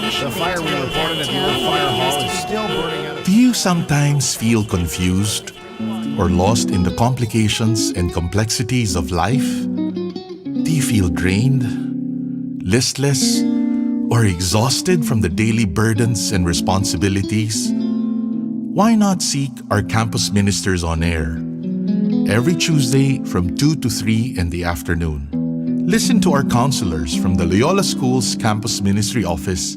The fire we reported at the old fire hall is still burning out. Do you sometimes feel confused or lost in the complications and complexities of life? Do you feel drained, listless, or exhausted from the daily burdens and responsibilities? Why not seek our campus ministers on air every Tuesday from 2 to 3 in the afternoon? Listen to our counselors from the Loyola School's Campus Ministry Office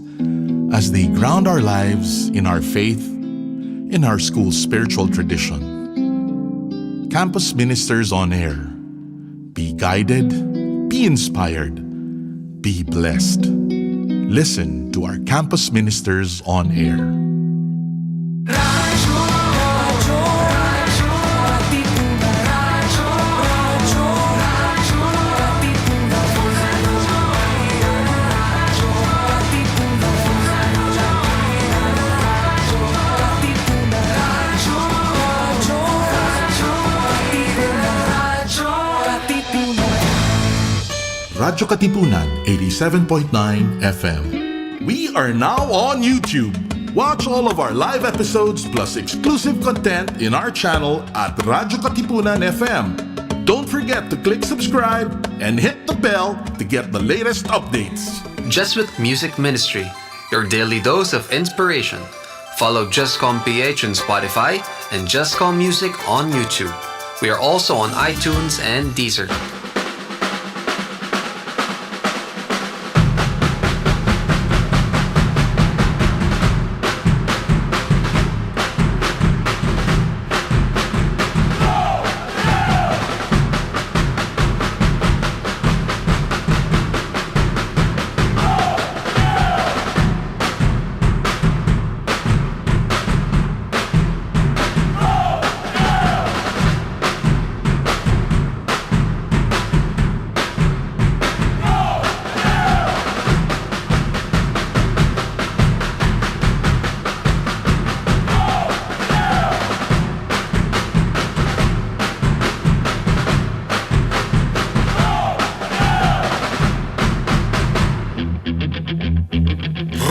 as they ground our lives in our faith, in our school's spiritual tradition. Campus Ministers on Air. Be guided, be inspired, be blessed. Listen to our Campus Ministers on Air. Radyo Katipunan 87.9 FM. We are now on YouTube. Watch all of our live episodes plus exclusive content in our channel at Radyo Katipunan FM. Don't forget to click subscribe and hit the bell to get the latest updates. Just with Music Ministry, your daily dose of inspiration. Follow jescom.ph on Spotify and Jescom Music on YouTube. We are also on iTunes and Deezer.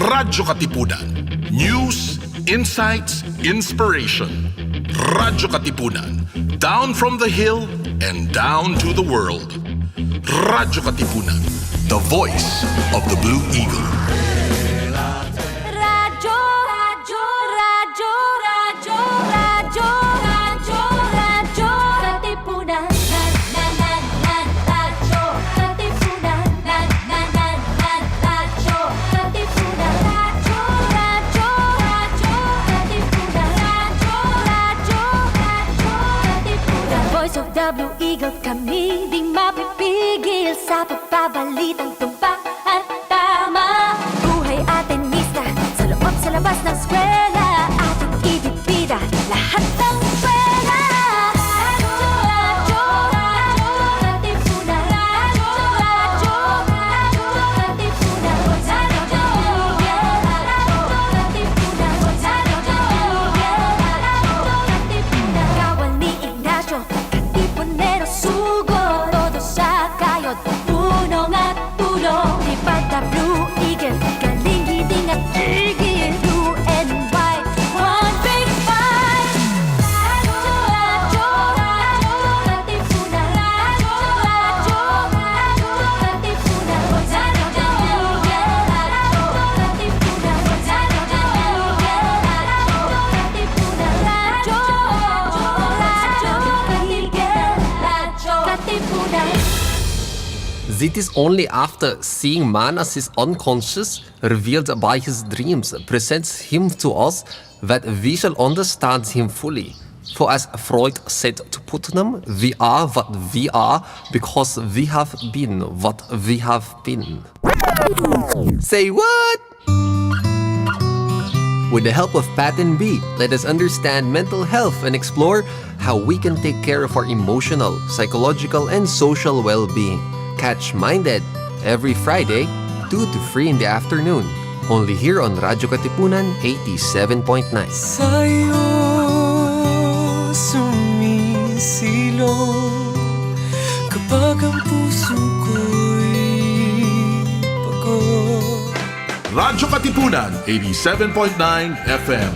Radyo Katipunan. News, insights, inspiration. Radyo Katipunan. Down from the hill and down to the world. Radyo Katipunan. The voice of the Blue Eagle. Radyo, radyo, radyo, radyo, radyo, radyo, radyo, Katipunan. Radyo, Katipunan. Radyo, Katipunan. Radyo, radyo, radyo, Katipunan. Radyo, Katipunan. Voice of the Blue Eagle, kami di mapipigil sa pagbabalitang tumpak at tama. Buhay atenista sa loob sa labas ng eskwela, ating ibibida lahat ng eskwela. Radyo, radyo, radyo, Katipunan. Radyo, radyo, radyo, Katipunan. Radyo, Katipunan. Radyo, Katipunan. Kawal ni Ignacio, Katipunero sugo, todo sa kayod, tulong at tulong. Lipad na Blue Eagle, galing giting at tigil. Blue and white, one big fight. Radyo, radyo, radyo, Katipunan. Radyo, radyo, radyo, Katipunan. Radyo, Katipunan. Radyo, Katipunan. It is only after seing man as his unconscious, revealed by his dreams, presents him to us, that we shall understand him fully. For as Freud said to Putnam, we are what we are because we have been what we have been. Say what? With the help of Pat and B, let us understand mental health and explore how we can take care of our emotional, psychological, and social well-being. Catch Minded every Friday, 2 to 3 in the afternoon. Only here on Radyo Katipunan 87.9. Sa'yo sumisilong kapag ang puso ko'y pagod. Radyo Katipunan 87.9 FM.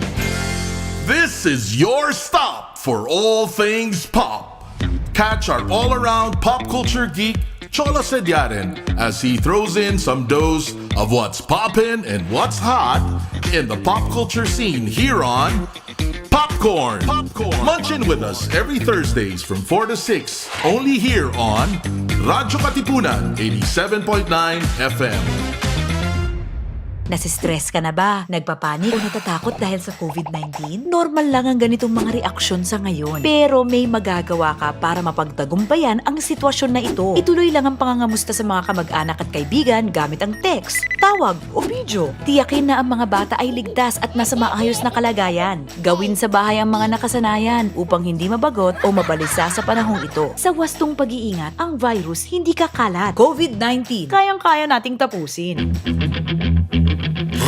This is your stop for all things pop. Catch our all-around pop culture geek, Cholo Sediaren, as he throws in some dose of what's poppin' and what's hot in the pop culture scene here on Popcorn. Munch in with us every Thursdays from 4 to 6, only here on Radyo Katipunan 87.9 FM. Nasistress ka na ba? Nagpapanik o natatakot dahil sa COVID-19? Normal lang ang ganitong mga reaksyon sa ngayon. Pero may magagawa ka para mapagtagumpayan ang sitwasyon na ito. Ituloy lang ang pangangamusta sa mga kamag-anak at kaibigan gamit ang text, tawag o video. Tiyakin na ang mga bata ay ligtas at nasa maayos na kalagayan. Gawin sa bahay ang mga nakasanayan upang hindi mabagot o mabalisa sa panahong ito. Sa wastong pag-iingat, ang virus hindi kakalat. COVID-19, kayang-kaya nating tapusin.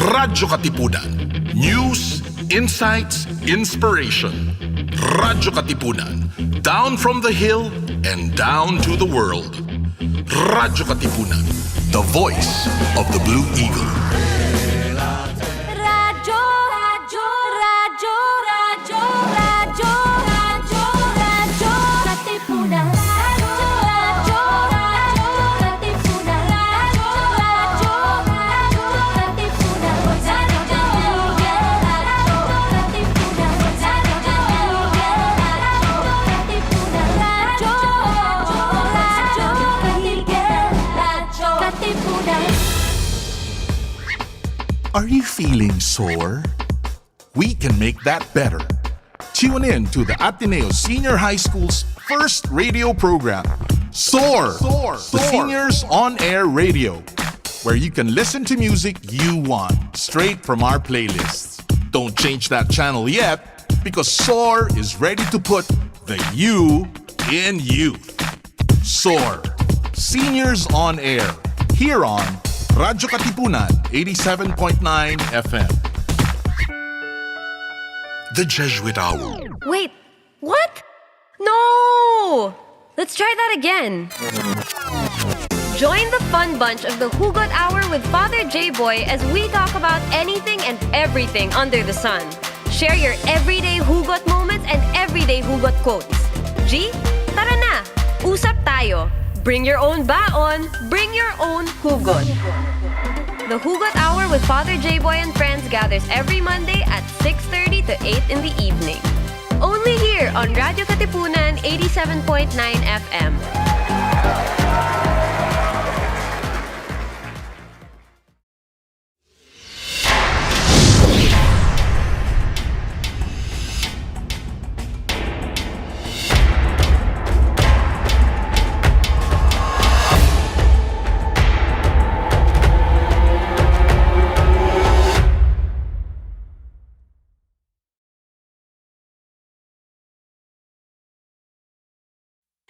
Radyo Katipunan. News, insights, inspiration. Radyo Katipunan. Down from the hill and down to the world. Radyo Katipunan. The voice of the Blue Eagle. Radyo, radyo, radyo, radyo, radyo, radyo, radyo, Katipunan. Radyo, radyo, radyo, Katipunan. Radyo, radyo, radyo, Katipunan. Radyo, Katipunan. Are you feeling sore? We can make that better. Tune in to the Ateneo Senior High School's first radio program, SOAR, the Seniors On Air Radio, where you can listen to music you want straight from our playlists. Don't change that channel yet, because SOAR is ready to put the you in youth. SOAR, Seniors On Air, here on Radyo Katipunan 87.9 FM. The Jesuit Hour. Wait, what? No! Let's try that again. Join the fun bunch of the Hugot Hour with Father J-Boy as we talk about anything and everything under the sun. Share your everyday Hugot moments and everyday Hugot quotes. G, tara na! Usap tayo. Bring your own baon, bring your own Hugot. The Hugot Hour with Father J-Boy and friends gathers every Monday at 6:30 to 8 in the evening. Only here on Radio Katipunan 87.9 FM.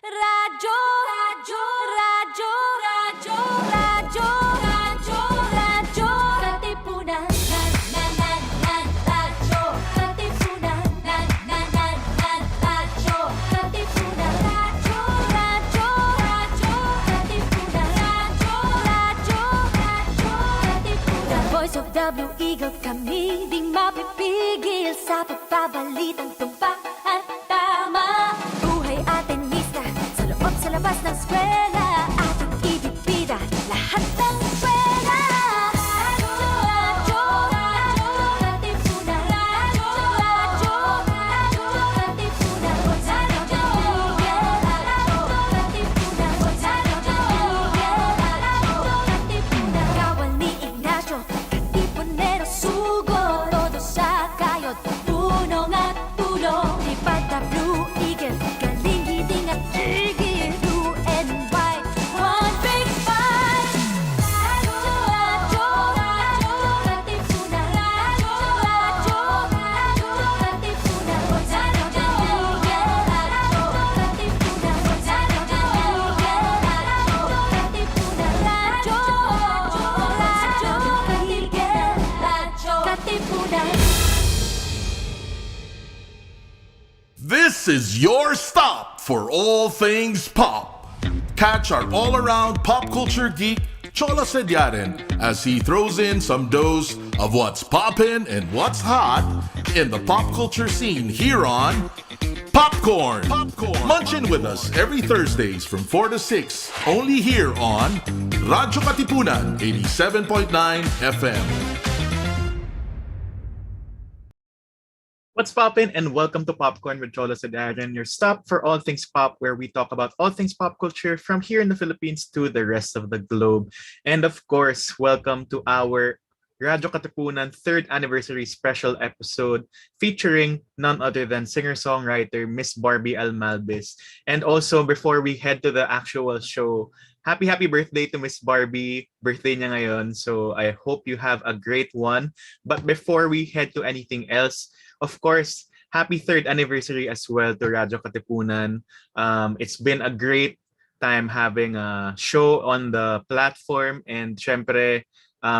Radyo, radyo, radyo, radyo, radyo, radyo, radyo, Katipunan. Radyo, Katipunan. Radyo, Katipunan. Radyo, radyo, radyo, Katipunan. Radyo, radyo, radyo, Katipunan. The voice of the Blue Eagle, kami di mapipigil sa pagbabalitang tumpak at tama. Buhay atin sa labas ng eskwela, ating ibibida lahat ng eskwela. Radyo, radyo, radyo, Katipunan. Radyo, radyo, radyo, Katipunan. Radyo, Katipunan. Radyo, Katipunan. Kawal ni Ignacio, Katipunero sugo, todo sa kayod, punong at tulong. Lipad na Blue Eagle, galing hiding at tigil. This is your stop for all things pop. Catch our all-around pop culture geek, Cholo Sediaren as he throws in some dose of what's poppin' and what's hot in the pop culture scene here on Popcorn. Munchin' with us every Thursdays from 4 to 6, only here on radyo-katipunan 87.9 FM. What's poppin', and welcome to Popcorn with Cholo Sediaren, your stop for all things pop, where we talk about all things pop culture from here in the Philippines to the rest of the globe. And of course, welcome to our radyo-katipunan 3rd anniversary special episode featuring none other than singer-songwriter Miss Barbie Almalbis. And also, before we head to the actual show, happy birthday to Miss Barbie. Birthday niya ngayon, so I hope you have a great one. But before we head to anything else, of course, happy 3rd anniversary as well to Radyo Katipunan. It's been a great time having a show on the platform, and syempre,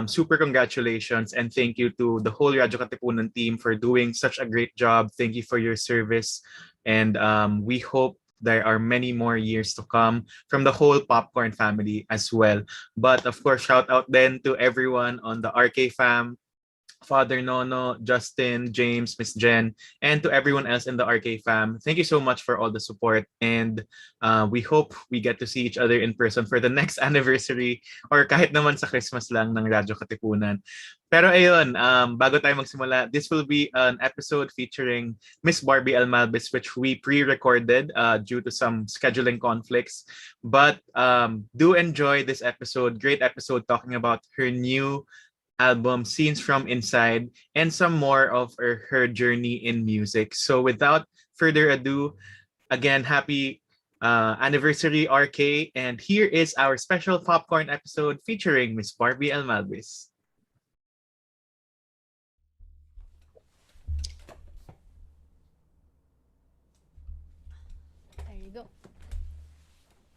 super congratulations and thank you to the whole Radyo Katipunan team for doing such a great job. Thank you for your service, and we hope there are many more years to come from the whole Popcorn family as well. But of course, shout out then to everyone on the RK fam, Father Nono, Justin, James, Miss Jen, and to everyone else in the RK fam. Thank you so much for all the support, and we hope we get to see each other in person for the next anniversary or kahit naman sa Christmas lang ng Radyo Katipunan. Pero ayun, bago tayo magsimula, this will be an episode featuring Miss Barbie Almalbis, which we pre-recorded due to some scheduling conflicts. But do enjoy this episode, great episode talking about her new album Scenes from Inside and some more of her journey in music. So without further ado, again, happy anniversary RK, and here is our special Popcorn episode featuring Miss Barbie Almalbis. There you go.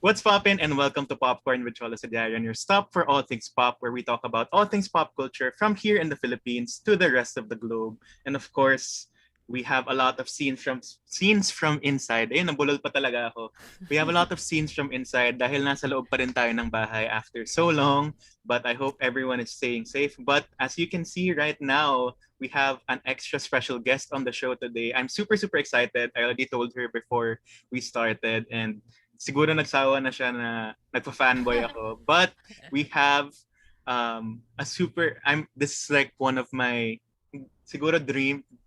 What's poppin', and welcome to Popcorn with Cholo Sediaren, your stop for all things pop, where we talk about all things pop culture from here in the Philippines to the rest of the globe. And of course, we have a lot of scenes from inside. Ayun, nabulol pa talaga ako. We have a lot of scenes from inside dahil nasa loob pa rin tayo ng bahay after so long. But I hope everyone is staying safe. But as you can see right now, we have an extra special guest on the show today. I'm super excited. I already told her before we started, and siguro nagsawa na siya na nagpa-fanboy ako. But we have this is like one of my siguro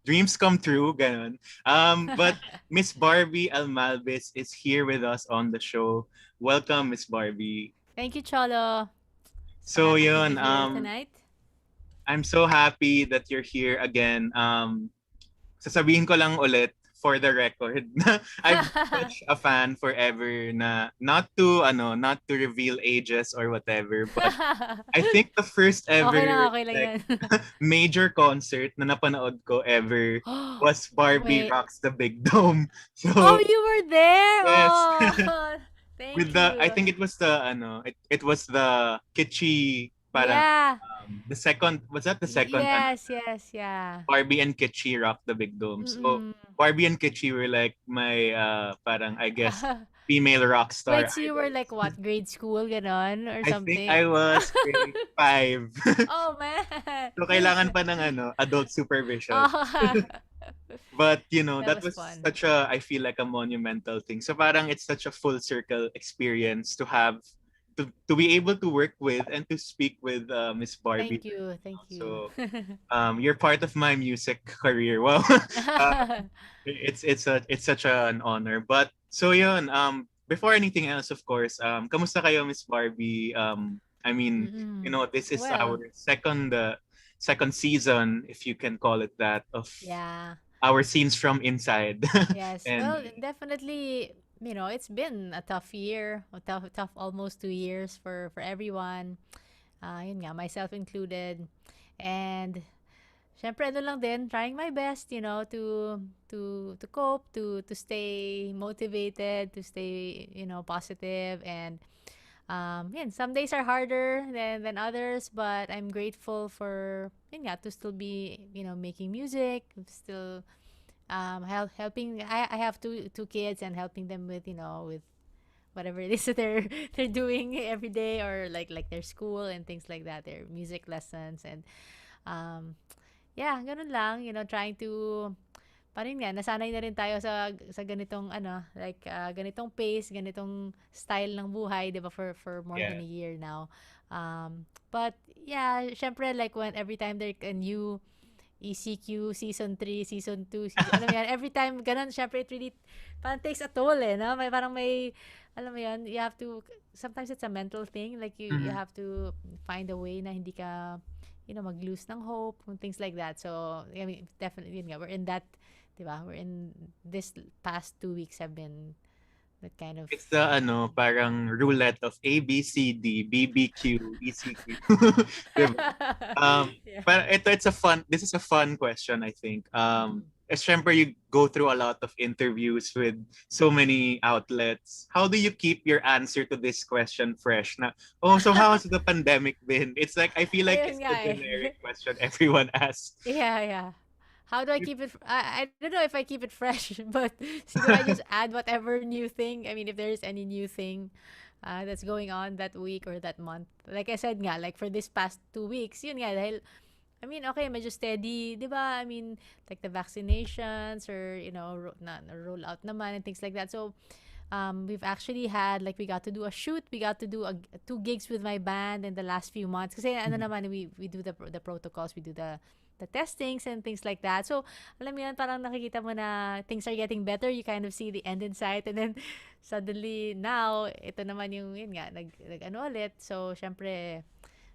dreams come true, ganon. But Miss Barbie Almalbis is here with us on the show. Welcome, Miss Barbie. Thank you, Cholo. So Happy to yun, be here tonight. I'm so happy that you're here again. Sasabihin ko lang ulit, for the record, I've been such a fan forever na not to reveal ages or whatever, but I think the first ever Okay lang like, yan. major concert na napanood ko ever was Barbie Wait. Rocks the Big Dome. So Oh, you were there? Yes. Oh, thank with you. I think it was the it was the kitschy parang Yeah. the second, was that the second Yes, yeah. Barbie and Kitschy Rock the Big Dome. So Mm-mm. Barbie and Kitschy were like my parang I guess female rock star. Wait, so you were like what, grade school, ganon, or I something? think I was grade 5. Oh, man. So kailangan pa ng adult supervision. Oh. But that That was was fun. such a, I feel like a monumental thing. So parang it's such a full circle experience to have to be able to work with and to speak with Miss Barbie. Thank you. So you're part of my music career. Well, it's such an honor. But so yun, before anything else, of course, kamusta kayo, Miss Barbie? I mean, this is Well. our second season, if you can call it that, of Yeah. our scenes from inside. Yes. And Well, definitely, it's been a tough year, tough almost 2 years for everyone. Yun nga, myself included. And syempre ano lang din, trying my best, to cope, to stay motivated, to stay, positive, and some days are harder than others, but I'm grateful for to still be, making music, still helping. I have two kids, and helping them with whatever it is that they're doing every day, or like their school and things like that, their music lessons. And um yeah, ganun lang, trying to, parang nga, nasanay na rin tayo sa ganitong like ganitong pace, ganitong style ng buhay, 'di ba, for more than Yeah. a year now. But yeah, syempre, like when every time there a new ECQ season 3, season 2, alam mo yan, every time ganun, syempre it really parang takes a toll, no? May, alam mo yan, you have to, sometimes it's a mental thing, like you Mhm. have to find a way na hindi ka, mag-lose ng hope, and things like that. So, I mean, definitely, yun nga, we're in that, di ba? We're in, this past 2 weeks have been that kind of, It's the parang roulette of A, B, C, D, B, B, Q, E, C, Q. Diba? yeah. But this is a fun question, I think. Syempre, you go through a lot of interviews with so many outlets. How do you keep your answer to this question fresh? Na, so how has the pandemic been? It's like, I feel like Ayun it's nga the eh. generic question everyone asks. Yeah. How do I keep it? I don't know if I keep it fresh, but siguro I just add whatever new thing. I mean, if there is any new thing that's going on that week or that month. Like I said nga, like for this past 2 weeks, yun nga, dahil, I mean, okay, medyo steady, di ba? I mean, like the vaccinations or, roll out naman and things like that. So, we've actually had, like, we got to do a shoot. We got to do 2 gigs with my band in the last few months. Kasi naman, we do the protocols, we do the testings and things like that. So, alam mo yun, parang nakikita mo na things are getting better. You kind of see the end in sight. And then, suddenly, now, ito naman yung, yun nga, nag-ano ulit. So, syempre,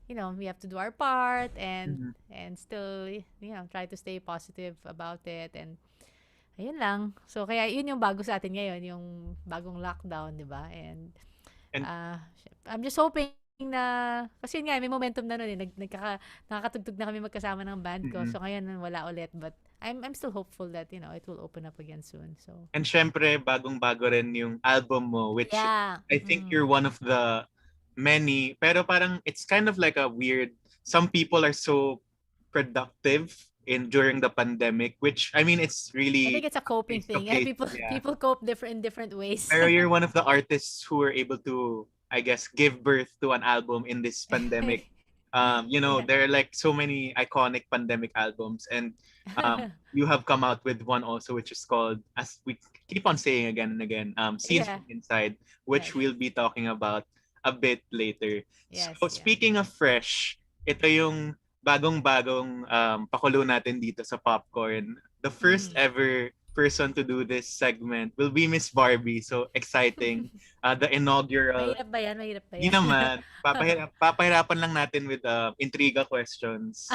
we have to do our part and still, try to stay positive about it. And, ayun lang. So, kaya yun yung bago sa atin ngayon, yung bagong lockdown, di ba? And, And- I'm just hoping na, kasi yun nga, may momentum na nun eh. Nakakatugtog na kami magkasama ng band ko. So, ngayon, wala ulit. But, I'm still hopeful that, it will open up again soon. So, And syempre, bagong-bago rin yung album mo, which yeah. I think you're one of the many, pero parang it's kind of like a weird, some people are so productive during the pandemic, which, I mean, it's really I think it's a coping thing. Yeah, people cope in different ways. Pero you're one of the artists who were able to, I guess, give birth to an album in this pandemic. There are like so many iconic pandemic albums, and you have come out with one also, which is called, as we keep on saying again and again, Scenes Yeah. from Inside, which Right. we'll be talking about a bit later. Yes, So yeah. speaking of fresh, ito yung bagong-bagong pakulo natin dito sa Popcorn. The first ever person to do this segment will be Miss Barbie. So exciting. The inaugural. Mahirap ba yan? Hindi naman. Papahirapan lang natin with intriga questions.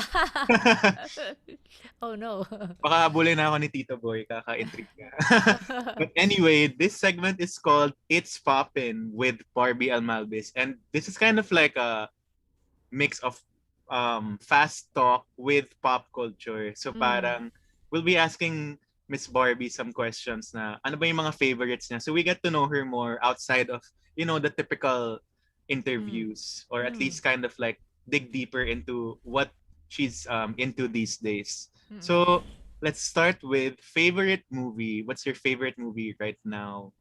Oh no. Baka abulin na ako ni Tito Boy, kaka-intriga. But anyway, this segment is called It's Poppin' with Barbie Almalbis. And this is kind of like a mix of fast talk with pop culture. So parang we'll be asking Miss Barbie some questions na ano ba yung mga favorites niya. So we get to know her more outside of, the typical interviews, or at least kind of like dig deeper into what she's into these days. So let's start with favorite movie. What's your favorite movie right now?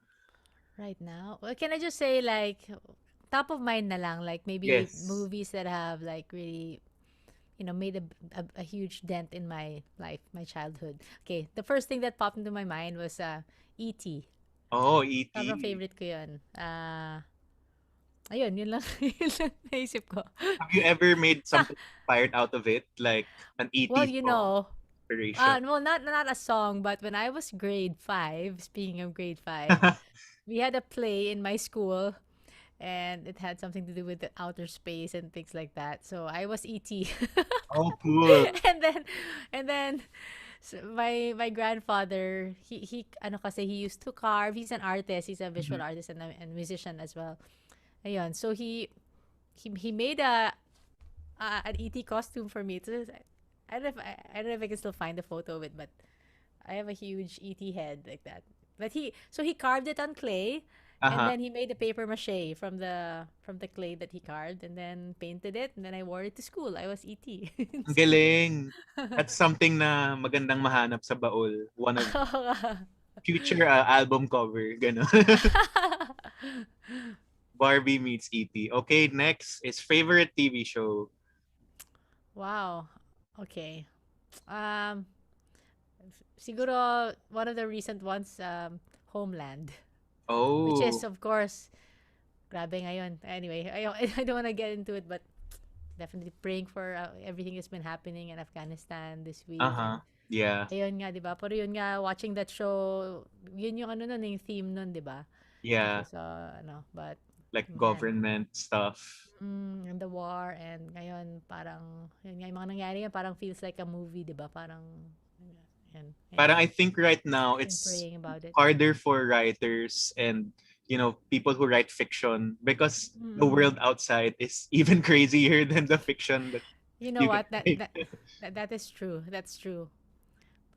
Right now? Well, can I just say, like, top of mind na lang, like maybe Yes. movies that have like really, made a huge dent in my life, my childhood. Okay, the first thing that popped into my mind was E.T. Oh, E.T. Sobrang favorite ko yun. Ayun, yun lang, yun lang naisip ko. Have you ever made something inspired out of it? Like an E.T. Well, song inspiration? well, not a song, but when I was grade 5, speaking of grade 5, we had a play in my school, and it had something to do with the outer space and things like that. So I was E.T. Oh, cool. and then so my grandfather, he kasi he used to carve. He's an artist. He's a visual artist and musician as well. Ayun. So he made an E.T. costume for me. So I don't know if I can still find the photo of it, but I have a huge E.T. head like that. But he carved it on clay, and then he made a paper mache from the clay that he carved, and then painted it, and then I wore it to school. I was E.T. Ang galing. That's something na magandang mahanap sa baul. One of future album cover. Gano'n. Barbie meets E.T. Okay, next is favorite TV show. Wow. Okay. Um, siguro one of the recent ones, Homeland, which is Oh, of course, grabe ngayon. Anyway, I don't want to get into it, but definitely praying for everything that's been happening in Afghanistan this week. uh-huh. And Yeah, ayun nga, 'di ba? Pero yun nga, watching that show, yun yung ano nun, yung theme nun, 'di ba? If yeah, you saw, ano, but like man, government stuff. and the war, and ngayon parang yun nga, yung mga nangyari yan, parang feels like a movie, 'di ba? Parang yan. Parang I Anyway, think right now been it's praying about it. harder for writers and people who write fiction because the Mm. world outside is even crazier than the fiction that You know you can what? That make. that that is true. That's true.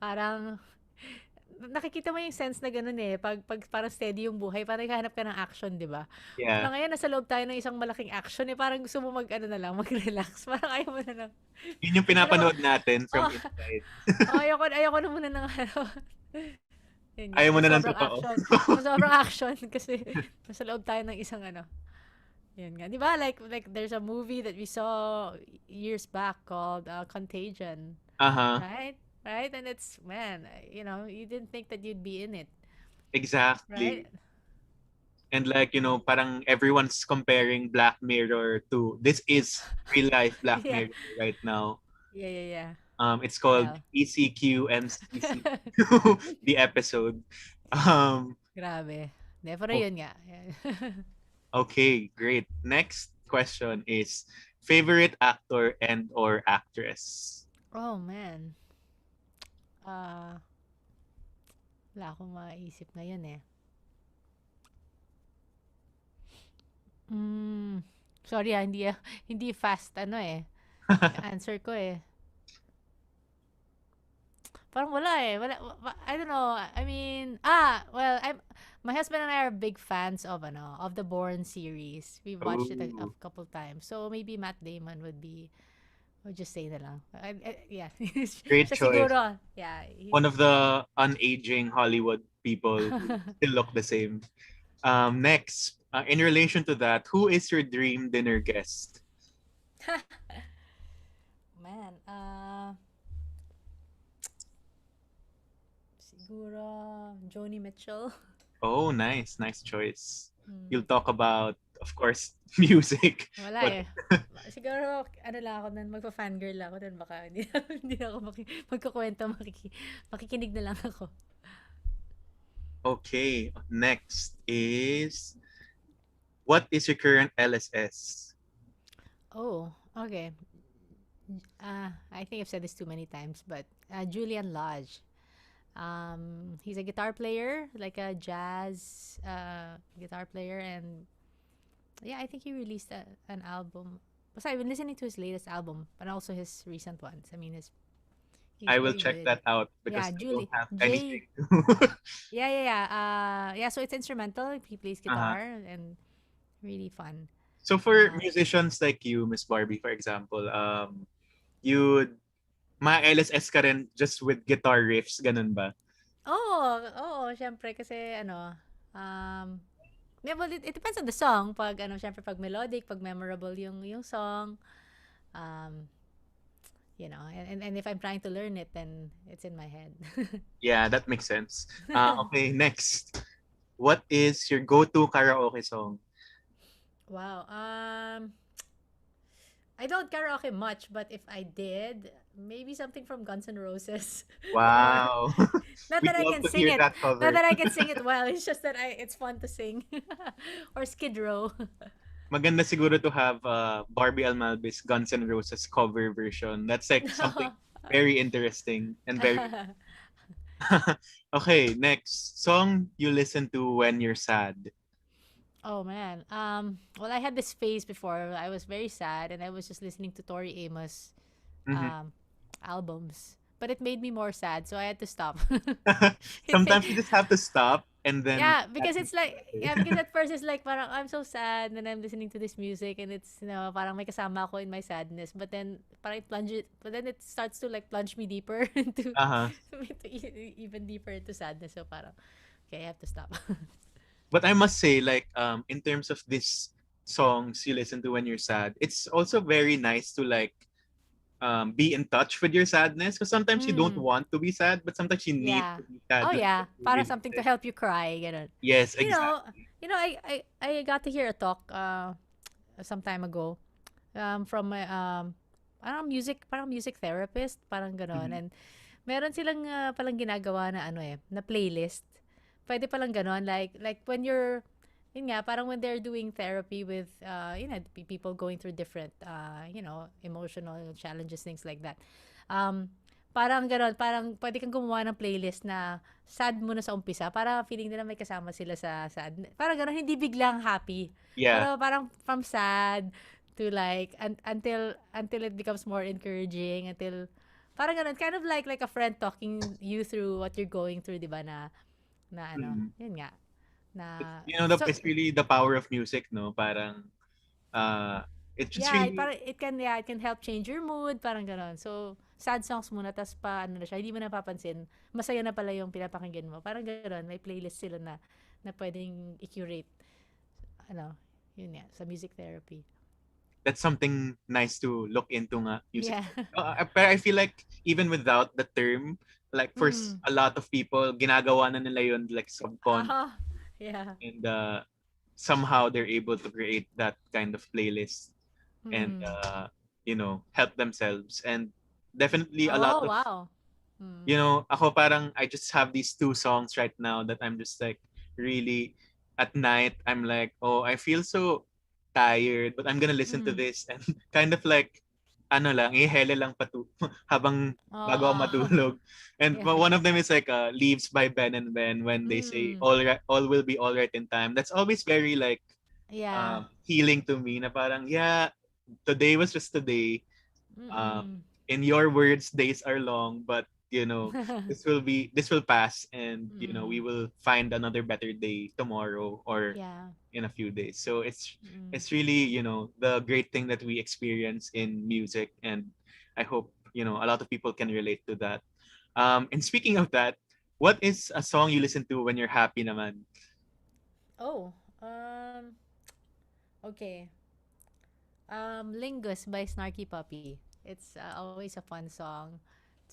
Parang nakikita mo yung sense na gano'n, eh, pag parang steady yung buhay, parang naghahanap ka ng action, 'di ba? Yeah, Parang ngayon nasa loob tayo ng isang malaking action, eh, parang gusto mo mag-ano na lang, mag-relax. Parang ayaw mo na lang. yun yung Alam mo, pinapanood natin from oh, inside. ayoko na muna ng ano. Yun nga, Ayaw mo yung na ng sobrang totoo. action. Yung sobrang action kasi nasa loob tayo ng isang ano. Yun nga. 'Di ba? Like there's a movie that we saw years back called Contagion. Uh-huh. Right? Right? And it's, man, you didn't think that you'd be in it. Exactly. Right? And like, parang everyone's comparing Black Mirror to this is real life Black Yeah. Mirror right now. Yeah. It's called Well, ECQ and CCQ, the episode. grabe. De, pero Oh, yun nga. okay, great. Next question is favorite actor and or actress. Oh, man. Ah, wala akong maisip ngayon, eh. Sorry, hindi fast answer ko, eh. Parang wala, eh. I don't know. I mean, well, my husband and I are big fans of the Bourne series. We've watched it a Ooh, couple times. So maybe Matt Damon would just say na lang. Yeah. great Siya choice. siguro. Yeah. One of the unaging Hollywood people who still look the same. Next, in relation to that, who is your dream dinner guest? Man, siguro Joni Mitchell. Oh, nice choice. Hmm. You'll talk about, of course, music. Wala, But eh. Siguro, lang ako nun, magpa-fangirl ako nun, baka hindi na ako magkukwento, makikinig na lang ako. okay, next is what is your current LSS? Oh, okay. I think I've said this too many times, but Julian Lodge. He's a guitar player, like a jazz guitar player, and yeah, I think he released an album. Basta I've been listening to his latest album, but also his recent ones. I mean, he's I will very check good. that out because Yeah, I Julie. don't have Jay. anything. Yeah. So it's instrumental. He plays Uh-huh. guitar and really fun. So for Uh, musicians like you, Miss Barbie, for example, you ma-LSS ka rin just with guitar riffs, ganun ba? Oo, syempre kasi yeah, well, it depends on the song. Pag syempre pag melodic, pag memorable yung song, um, and if I'm trying to learn it, then it's in my head. Yeah, that makes sense. Okay, next. What is your go-to karaoke song? Wow. I don't karaoke much, but if I did, maybe something from Guns N' Roses. Or Wow. not We'd that I love can to sing hear it. that Not cover. that I can sing it well. It's just that it's fun to sing. Or Skid Row. Maganda siguro to have Barbie Almalbis Guns N' Roses cover version. That's like something very interesting and very Okay, next. Song you listen to when you're sad. Oh man. Well, I had this phase before. I was very sad, and I was just listening to Tori Amos Mhm. albums. But it made me more sad, so I had to stop. Sometimes you just have to stop and then Yeah, because it's like, because at first it's like parang I'm so sad, and then I'm listening to this music, and it's parang may kasama ako in my sadness, but then it starts to like plunge me deeper uh-huh. even deeper into sadness. So parang okay, I have to stop. But I must say, like, in terms of these songs you listen to when you're sad, it's also very nice to like be in touch with your sadness because sometimes you don't Mm. want to be sad, but sometimes you need Yeah. to be sad Oh to yeah, para relieve something to it. help you cry, ganun. Yes, You know, exactly. I got to hear a talk some time ago from my parang music therapist, parang gano'n. Mhm. And meron silang palang ginagawa na na playlist. Pwede palang gano'n like when you're yun nga, parang when they're doing therapy with people going through different emotional challenges, things like that. Um Parang gano'n, parang pwede kang gumawa ng playlist na sad muna sa umpisa para feeling nila may kasama sila sa sad. Parang gano'n, hindi biglang happy. Yeah. Pero parang from sad to like until it becomes more encouraging, until parang ganun, kind of like a friend talking you through what you're going through, 'di ba, na Mhm. yun nga, na You know, so it's really the power of music, no? Parang uh it just yeah, really parang it can help change your mood, parang gano'n. So sad songs muna, tas pa ano na siya, hindi mo napapansin, masaya na pala yung pinapakinggan mo. Parang gano'n, may playlist sila na pwedeng i-curate, yun nga, sa music therapy. that's something nice to look into nga music. Yeah. But I feel like even without the term, like for Mm. a lot of people, ginagawa na nila yun like subconscious, Aha. Yeah. and somehow they're able to create that kind of playlist and Mm. help themselves. And definitely a lot Oh, of wow. Mm. ako parang I just have these two songs right now that I'm just like really at night I'm like, oh, I feel so tired, but I'm gonna listen to Mm. this and kind of like ano lang, ihele lang habang bago ako Oo. matulog. And Yeah. one of them is like Leaves by Ben and Ben when they say Mm. all will be all right in time. That's always very like Yeah. healing to me na parang yeah, today was just today. Um, Mm. in your words, days are long, but this will pass, and we Mm. will find another better day tomorrow or Yeah. in a few days. So Mm. it's really the great thing that we experience in music, and I hope a lot of people can relate to that. And speaking of that, what is a song you listen to when you're happy, naman? Oh, okay. Lingus by Snarky Puppy. It's always a fun song.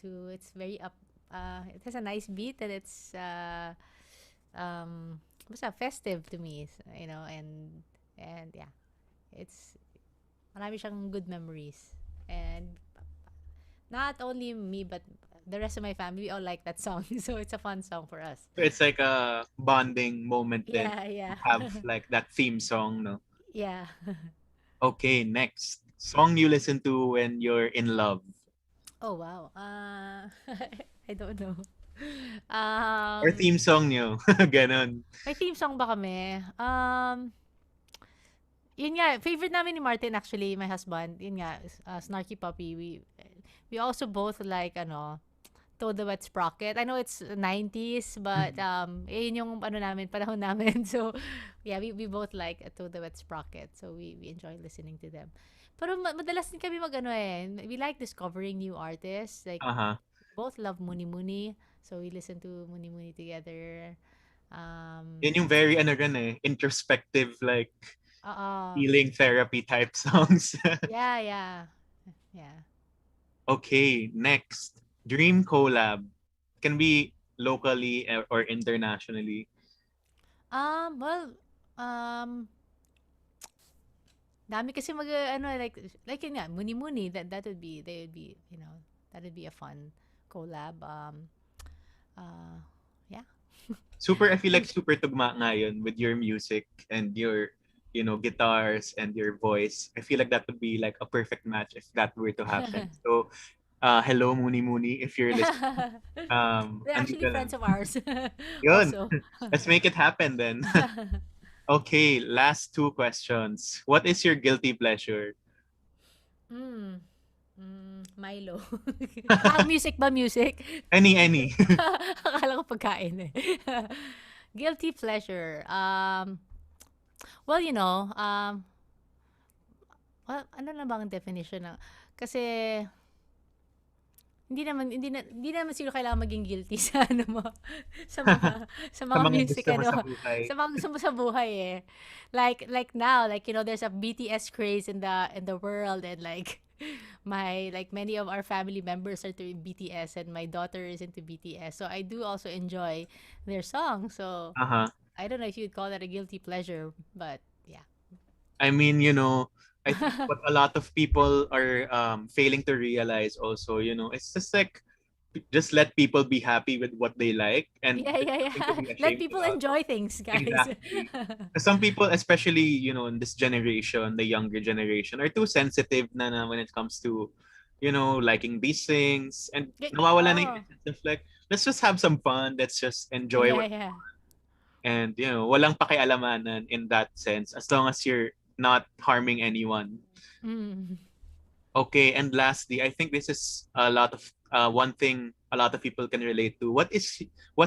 It's very up. It has a nice beat, and it's basta festive to me. And yeah, it's marami siyang good memories. And not only me, but the rest of my family, we all like that song. So it's a fun song for us. So it's like a bonding moment then. Yeah, yeah. Have like that theme song, no? Yeah. Okay, next. Song you listen to when you're in love. Oh, wow. I don't know. Or theme song nyo. Ganon. May theme song ba kami? Yun nga, favorite namin ni Martin actually, my husband. Yun nga, Snarky Puppy. We also both like, To the Wet Sprocket. I know it's 90s, but yun yung panahon namin. So, yeah, we both like To the Wet Sprocket. So, we enjoy listening to them. Pero madalas din kami we like discovering new artists. Like, Uh-huh. both love Muni Muni. So, we listen to Muni Muni together. Yun yung very introspective, like Oo. healing therapy type songs. Yeah, yeah. Yeah. Okay, next. Dream collab. Can be locally or internationally. Well, dami kasi like yun nga, Muni Muni, that would be, that would be a fun collab. Yeah. I feel like super tugma ngayon with your music and your, guitars and your voice. I feel like that would be like a perfect match if that were to happen. So, hello Muni Muni if you're listening. They're actually Andito friends lang. of ours. Yun. Also. Let's make it happen then. Okay, last two questions. What is your guilty pleasure? Milo. Music ba? Music? Any. Akala ko pagkain eh. Guilty pleasure. Well, well, ano na bang definition ng... Kasi, hindi naman siguro kailangan maging guilty sa ano mo, sa mga sa Sa mga mga music gusto mo sa ano, buhay. sa mga gusto mo sa buhay eh. Like now, like there's a BTS craze in the world, and like many of our family members are to BTS, and my daughter is into BTS. So I do also enjoy their songs. So Uh-huh. I don't know if you'd call that a guilty pleasure, but yeah. I mean, I think what a lot of people are failing to realize also, it's just like just let people be happy with what they like, and Yeah, there's yeah, nothing to yeah. be Let ashamed people about. enjoy things, guys. Exactly. 'Cause some people, especially, in this generation, the younger generation, are too sensitive na when it comes to, liking these things. And nawawala na yung Oh, essence of like, let's just have some fun. Let's just enjoy yeah, what, yeah. and, walang pakialamanan in that sense, as long as you're not harming anyone. Mm. Okay, and lastly, I think this is a lot of one thing a lot of people can relate to. What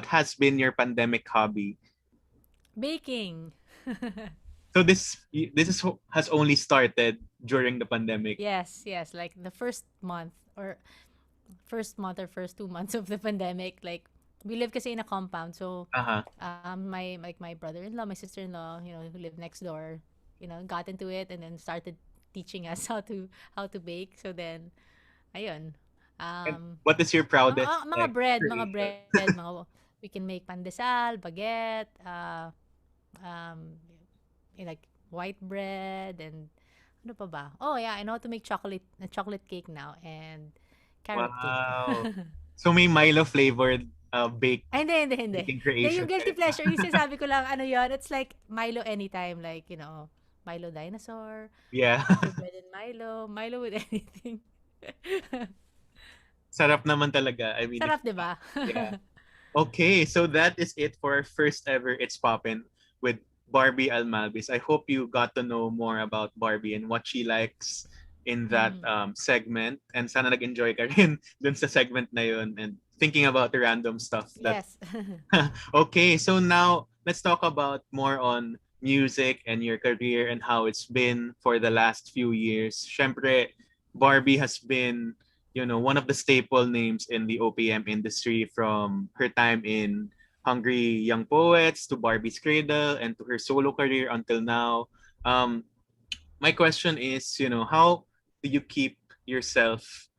has been your pandemic hobby? Baking. So has only started during the pandemic. Yes, yes. Like the first 2 months of the pandemic, like we live kasi in a compound. So Uh-huh. my brother-in-law, my sister-in-law, who live next door, got into it and then started teaching us how to bake. So then, ayun. And Um, what is your mga, proudest ah, mga bread, mga creation? bread, we can make pandesal, baguette, um, like white bread, and ano pa ba? Oh yeah, I know how to make chocolate cake now, and carrot cake. Wow. So may Milo flavored Ay, hindi. baking Hindi, yung creation guilty din. pleasure, yung sinasabi ko lang, ano yon, it's like Milo anytime, like, Milo dinosaur, Yeah. gingerbread and Milo with anything. Sarap naman talaga. I mean, Sarap, di ba? yeah. Okay, so that is it for our first ever It's Poppin' with Barbie Almalbis. I hope you got to know more about Barbie and what she likes in that Mm. segment. And sana nag-enjoy ka rin dun sa segment na yun and thinking about the random stuff that. Yes. Okay, so now let's talk about more on music and your career and how it's been for the last few years. Syempre, Barbie has been, one of the staple names in the OPM industry from her time in Hungry Young Poets to Barbie's Cradle and to her solo career until now. My question is, how do you keep yourself,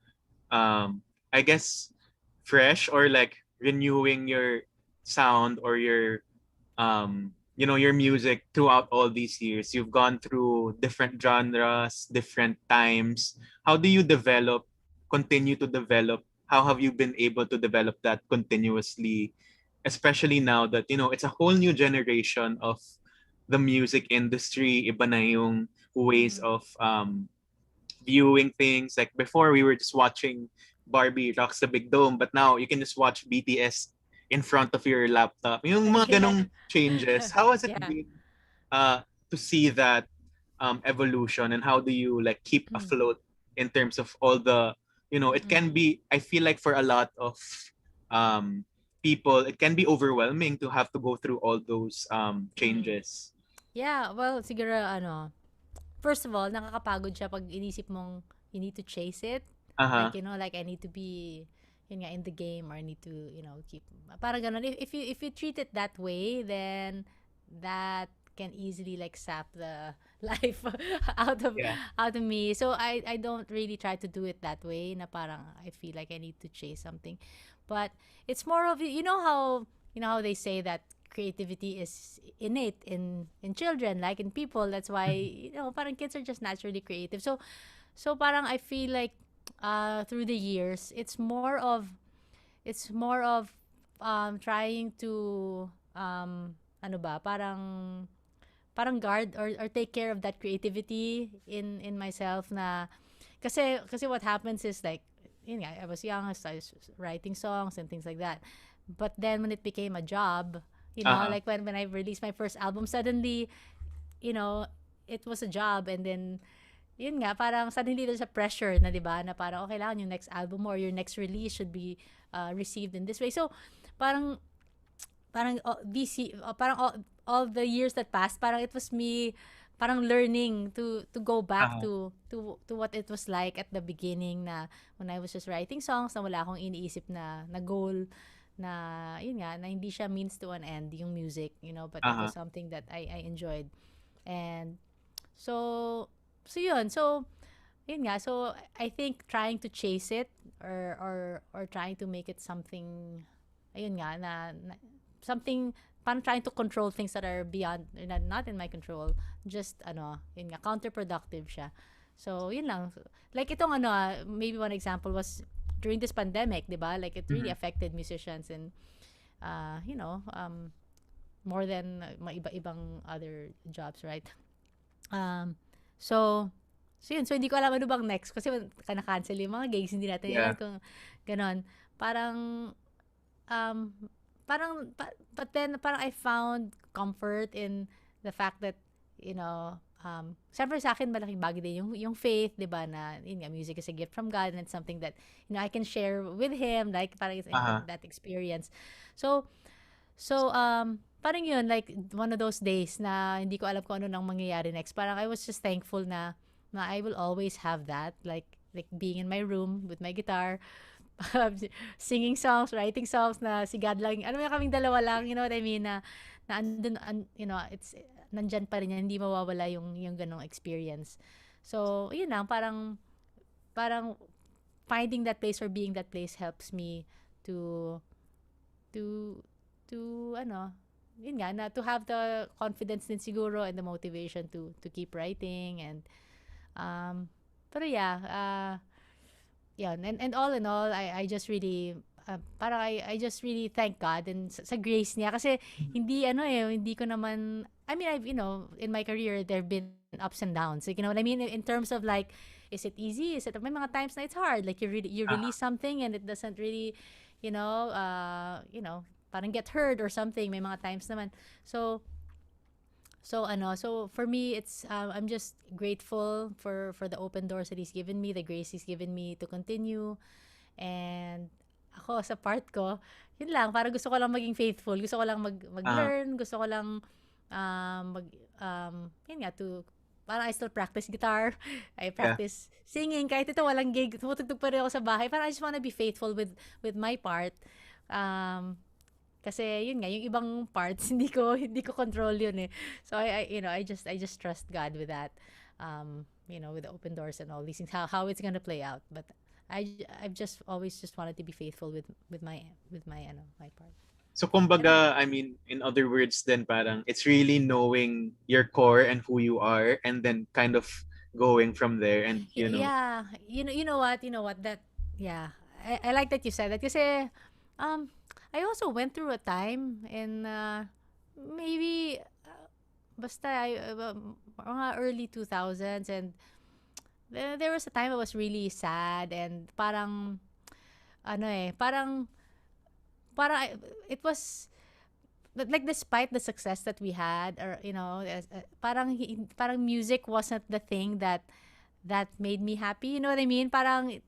I guess, fresh or like renewing your sound or your music throughout all these years? You've gone through different genres, different times. How do you continue to develop? How have you been able to develop that continuously, especially now that it's a whole new generation of the music industry? Iba na yung ways Mm. of viewing things. Like before, we were just watching Barbie Rocks the Big Dome, but now you can just watch BTS in front of your laptop. Yung mga Yeah. ganong changes. How has it Yeah. been to see that evolution, and how do you like keep Mm. afloat in terms of all the, it can Mm. be, I feel like for a lot of people, it can be overwhelming to have to go through all those Mm. changes. Yeah, well, siguro, first of all, nakakapagod siya pag inisip mong you need to chase it. Uh-huh. Like, like I need to be, yun nga, in the game, or I need to, keep, parang ganun. If you treat it that way, then that can easily like sap the life out of Yeah. out of me. So I don't really try to do it that way, na parang I feel like I need to chase something. But it's more of, how they say that creativity is innate in children, like in people. That's why, parang kids are just naturally creative. So parang I feel like through the years, it's more of trying to ano ba, parang guard or take care of that creativity in myself, na kasi what happens is, like, yun nga, I was young, I started writing songs and things like that. But then when it became a job, Uh-huh. like when I released my first album, suddenly, it was a job, and then yun nga, parang suddenly there's a pressure na, di ba, na parang, okay lang, yung next album or your next release should be received in this way. So, parang parang all the years that passed, parang it was me parang learning to go back Uh-huh. to what it was like at the beginning, na when I was just writing songs na wala akong iniisip na goal, na yun nga, na hindi siya means to an end yung music, but it Uh-huh. was something that I enjoyed. And so yun. So yun nga. So I think trying to chase it, or trying to make it something, ayun nga, na something, parang trying to control things that are beyond, not in my control, just yun nga, counterproductive siya. So yun lang. Like itong maybe one example was during this pandemic, 'di ba? Like it really affected musicians, and more than mga iba-ibang other jobs, right? So yun. So, hindi ko alam ano bang next. Kasi kana-cancel yung mga gigs. Hindi natin Yeah. alam kung ganon. Parang, but then, parang I found comfort in the fact that, siyempre sa akin, malaking bagay din yung faith, di ba, na, yun nga, music is a gift from God, and it's something that, I can share with Him, like, parang Uh-huh. that experience. So, parang yun, like, one of those days na hindi ko alam kung ano nang mangyayari next. Parang I was just thankful na I will always have that, like being in my room with my guitar, singing songs, writing songs, na si God lang, ano, may kaming dalawa lang, you know what I mean, na andun, it's, nandyan pa rin yan, hindi mawawala yung ganong experience. So, yun lang, parang finding that place or being that place helps me to yun nga, na to have the confidence din siguro, and the motivation to keep writing. And pero yeah, and all in all, I just really, parang I just really thank God, and sa grace niya, kasi hindi ko naman, I mean, I've, in my career, there've been ups and downs, like, you know what I mean, in terms of, like, is it easy, may mga times na it's hard, like you release something and it doesn't really, parang get heard or something, may mga times naman. So for me, it's, I'm just grateful for the open doors that He's given me, the grace He's given me to continue. And ako, sa part ko, yun lang, parang gusto ko lang maging faithful, gusto ko lang mag-learn, gusto ko lang yun nga, parang I still practice guitar, I practice singing, kahit ito walang gig, tumutugtog pa rin ako sa bahay. Parang I just wanna be faithful with my part. Kasi yun nga, yung ibang parts hindi ko control yun eh. So I just trust God with that. With the open doors and all these things, how it's gonna play out. But I've just always just wanted to be faithful with my my part. So kumbaga, I mean, in other words, then parang it's really knowing your core and who you are, and then kind of going from there, and Yeah, you know what, that, yeah, I like that you said that, kasi I also went through a time in, maybe, basta mga early 2000s, and there was a time I was really sad, and parang parang it was like, despite the success that we had, or parang music wasn't the thing that made me happy, you know what I mean? Parang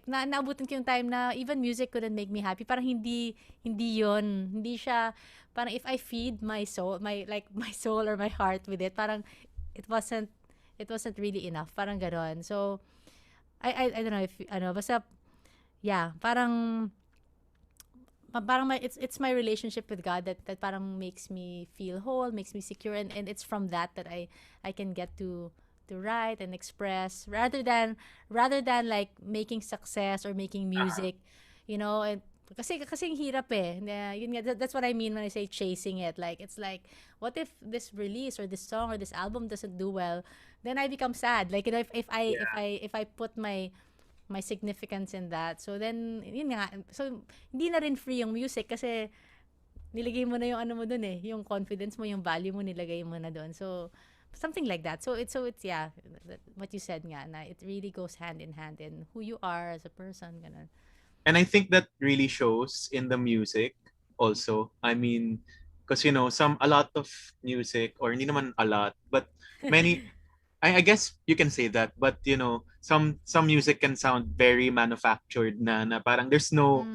naabutan ko yung time na even music couldn't make me happy. Parang hindi yun, hindi siya, parang if I feed my soul, my soul or my heart with it, parang it wasn't really enough, parang ganon. So I don't know if basta, yeah, parang it's my relationship with God that parang makes me feel whole, makes me secure, and it's from that I can get to write and express, rather than like making success or making music, and kasi ang hirap eh. Yun nga, that's what I mean when I say chasing it. Like, it's like, what if this release or this song or this album doesn't do well? Then I become sad. Like, if I put my significance in that, so then yun nga, so hindi na rin free yung music, kasi nilagay mo na yung mo dun eh, yung confidence mo, yung value mo, nilagay mo na dun. So something like that. So it's yeah, what you said nga, na it really goes hand in hand in who you are as a person, ganun. And I think that really shows in the music also. I mean, because a lot of music, or hindi naman a lot, but many, I guess you can say that, but some music can sound very manufactured, na parang there's no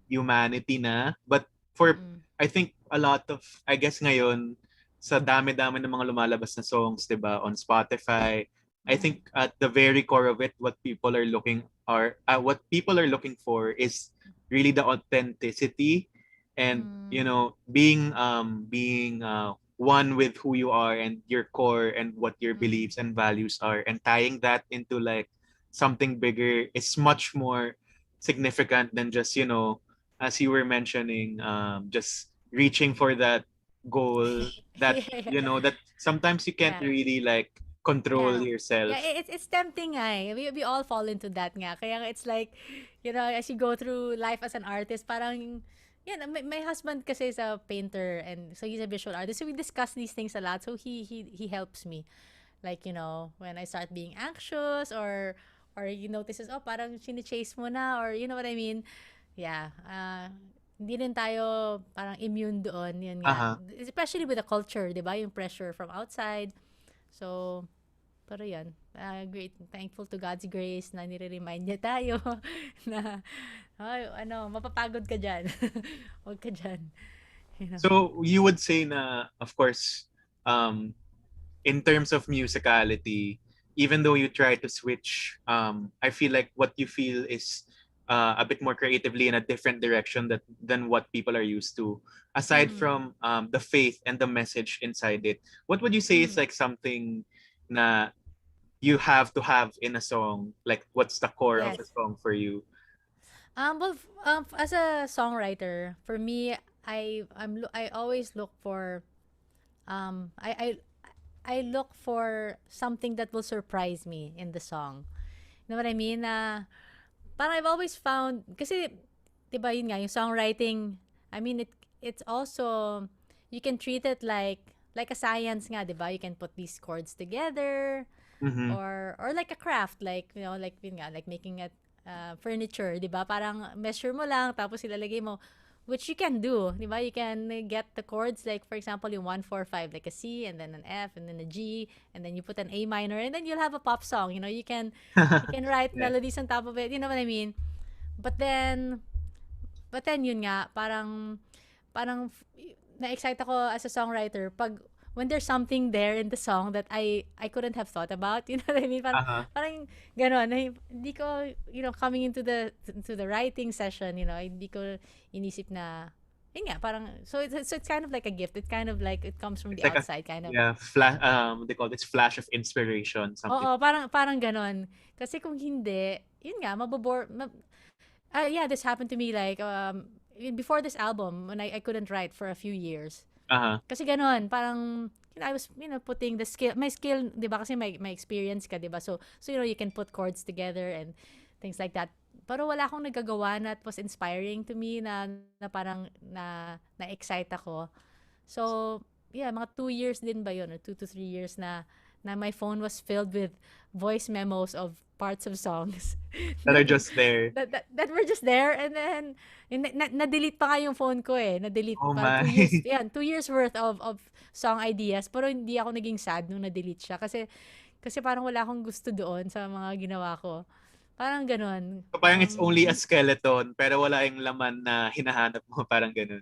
humanity na. But for I think a lot of, I guess ngayon, sa dami-dami ng mga lumalabas na songs, 'di ba, on Spotify. I think at the very core of it, what people are looking for is really the authenticity and being one with who you are and your core and what your beliefs and values are, and tying that into like something bigger is much more significant than just, as you were mentioning, just reaching for that goal that that sometimes you can't Yeah. really like control Yeah. yourself. Yeah, it's tempting nga eh. We all fall into that nga. Kaya nga it's like, as you go through life as an artist, parang, my husband kasi is a painter and so he's a visual artist. So we discuss these things a lot. So he helps me. Like, when I start being anxious or he notices, oh, parang chase mo na, or you know what I mean? Yeah. Hindi rin tayo parang immune doon. Yun nga. Uh-huh. Especially with the culture, di ba? Yung pressure from outside. So, pero yan, great. Thankful to God's grace na nire-remind niya tayo na, ay, mapapagod ka dyan. Huwag ka dyan. So you would say na, of course, in terms of musicality, even though you try to switch, I feel like what you feel is a bit more creatively in a different direction than what people are used to. Aside from the faith and the message inside it, what would you say is like something na you have to have in a song? Like, what's the core of Yes. a song for you? Well, as a songwriter, for me, I always look for, um, I, I look for something that will surprise me in the song. You know what I mean? Parang I've always found, kasi, di ba yun nga, yung songwriting, I mean, it's also, you can treat it like a science nga, di ba? You can put these chords together, Mm-hmm. or like a craft, like, like yun nga, like making a furniture, di ba? Parang measure mo lang, tapos ilalagay mo, which you can do, di ba? You can get the chords, like for example, yung 1, 4, 5, like a C, and then an F, and then a G, and then you put an A minor, and then you'll have a pop song. You can write Yeah. melodies on top of it. You know what I mean? But then yun nga, parang na-excite ako as a songwriter when there's something there in the song that I couldn't have thought about. You know what I mean? Uh-huh. Parang gano'n. Hindi ko, coming into the writing session, hindi ko inisip na, yun nga, parang, so it's kind of like a gift. It's kind of like, it comes from It's the like outside, kind of. yeah, they call this flash of inspiration, something. Oo, parang gano'n. Kasi kung hindi, yun nga, yeah, this happened to me like, before this album, when I couldn't write for a few years. Uh-huh. Kasi gano'n, parang, I was, putting my skill, di ba, kasi may experience ka, di ba? So, you can put chords together and things like that. Pero wala akong nagagawa na it was inspiring to me na parang na-excite ako. So, yeah, mga 2 years din ba yun, or 2 to 3 years na my phone was filled with voice memos of parts of songs That are just there. that were just there, and then na-delete pa nga yung phone ko eh. Na-delete Oh para my. 2 years. Yan, 2 years worth of song ideas, pero hindi ako naging sad nung na-delete siya kasi parang wala akong gusto doon sa mga ginawa ko. Parang gano'n. So, parang it's only a skeleton, pero wala yung laman na hinahanap mo, parang ganun.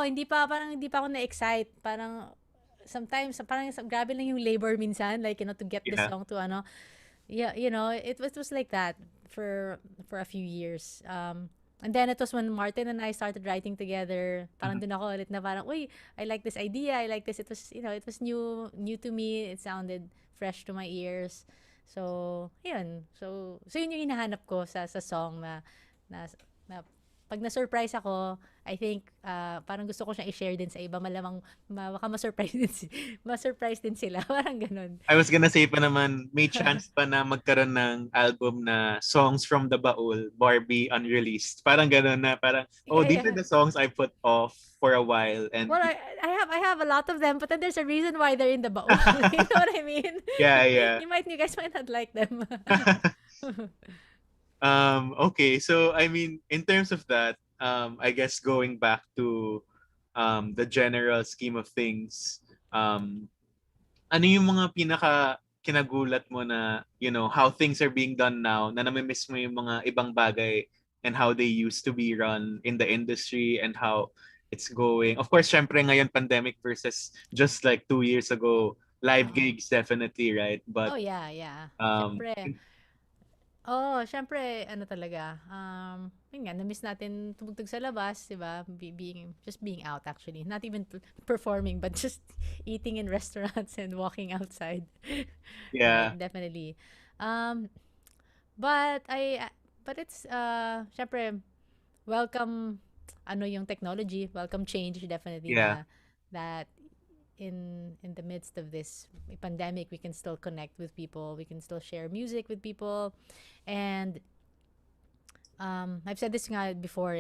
Hindi pa ako na-excite. Parang sometimes parang grabe lang yung labor minsan, like to get the Yeah. song to yeah, it was like that for a few years. And then it was when Martin and I started writing together. Parang dun ako ulit na parang, uy, I like this idea. I like this. It was, it was new to me. It sounded fresh to my ears. So, yun. So yun yung hinahanap ko sa song na pag na-surprise ako, I think parang gusto ko siyang i-share din sa iba, malamang baka ma-surprise din sila. Parang ganun. I was gonna say pa naman, may chance pa na magkaroon ng album na Songs from the Baul, Barbie Unreleased. Parang ganun na, parang, these are the songs I put off for a while. And Well, I have a lot of them, but then there's a reason why they're in the baul. You know what I mean? Yeah. You guys might not like them. Okay, so I mean, in terms of that, I guess going back to the general scheme of things, ano yung mga pinaka kinagulat mo na, how things are being done now, na namimiss mo yung mga ibang bagay and how they used to be run in the industry, and how it's going. Of course, syempre ngayon pandemic versus just like 2 years ago, live Oo. gigs definitely, right? Oh, But yeah. um, Siyempre. Siyempre, ano talaga, yun nga, na-miss natin tumugtog sa labas, di ba? Just being out, actually. Not even performing, but just eating in restaurants and walking outside. Right, yeah, definitely. Um, but but it's, syempre, welcome, yung technology, welcome change, definitely, yeah, that in the midst of this pandemic, we can still connect with people, we can still share music with people, and I've said this nga before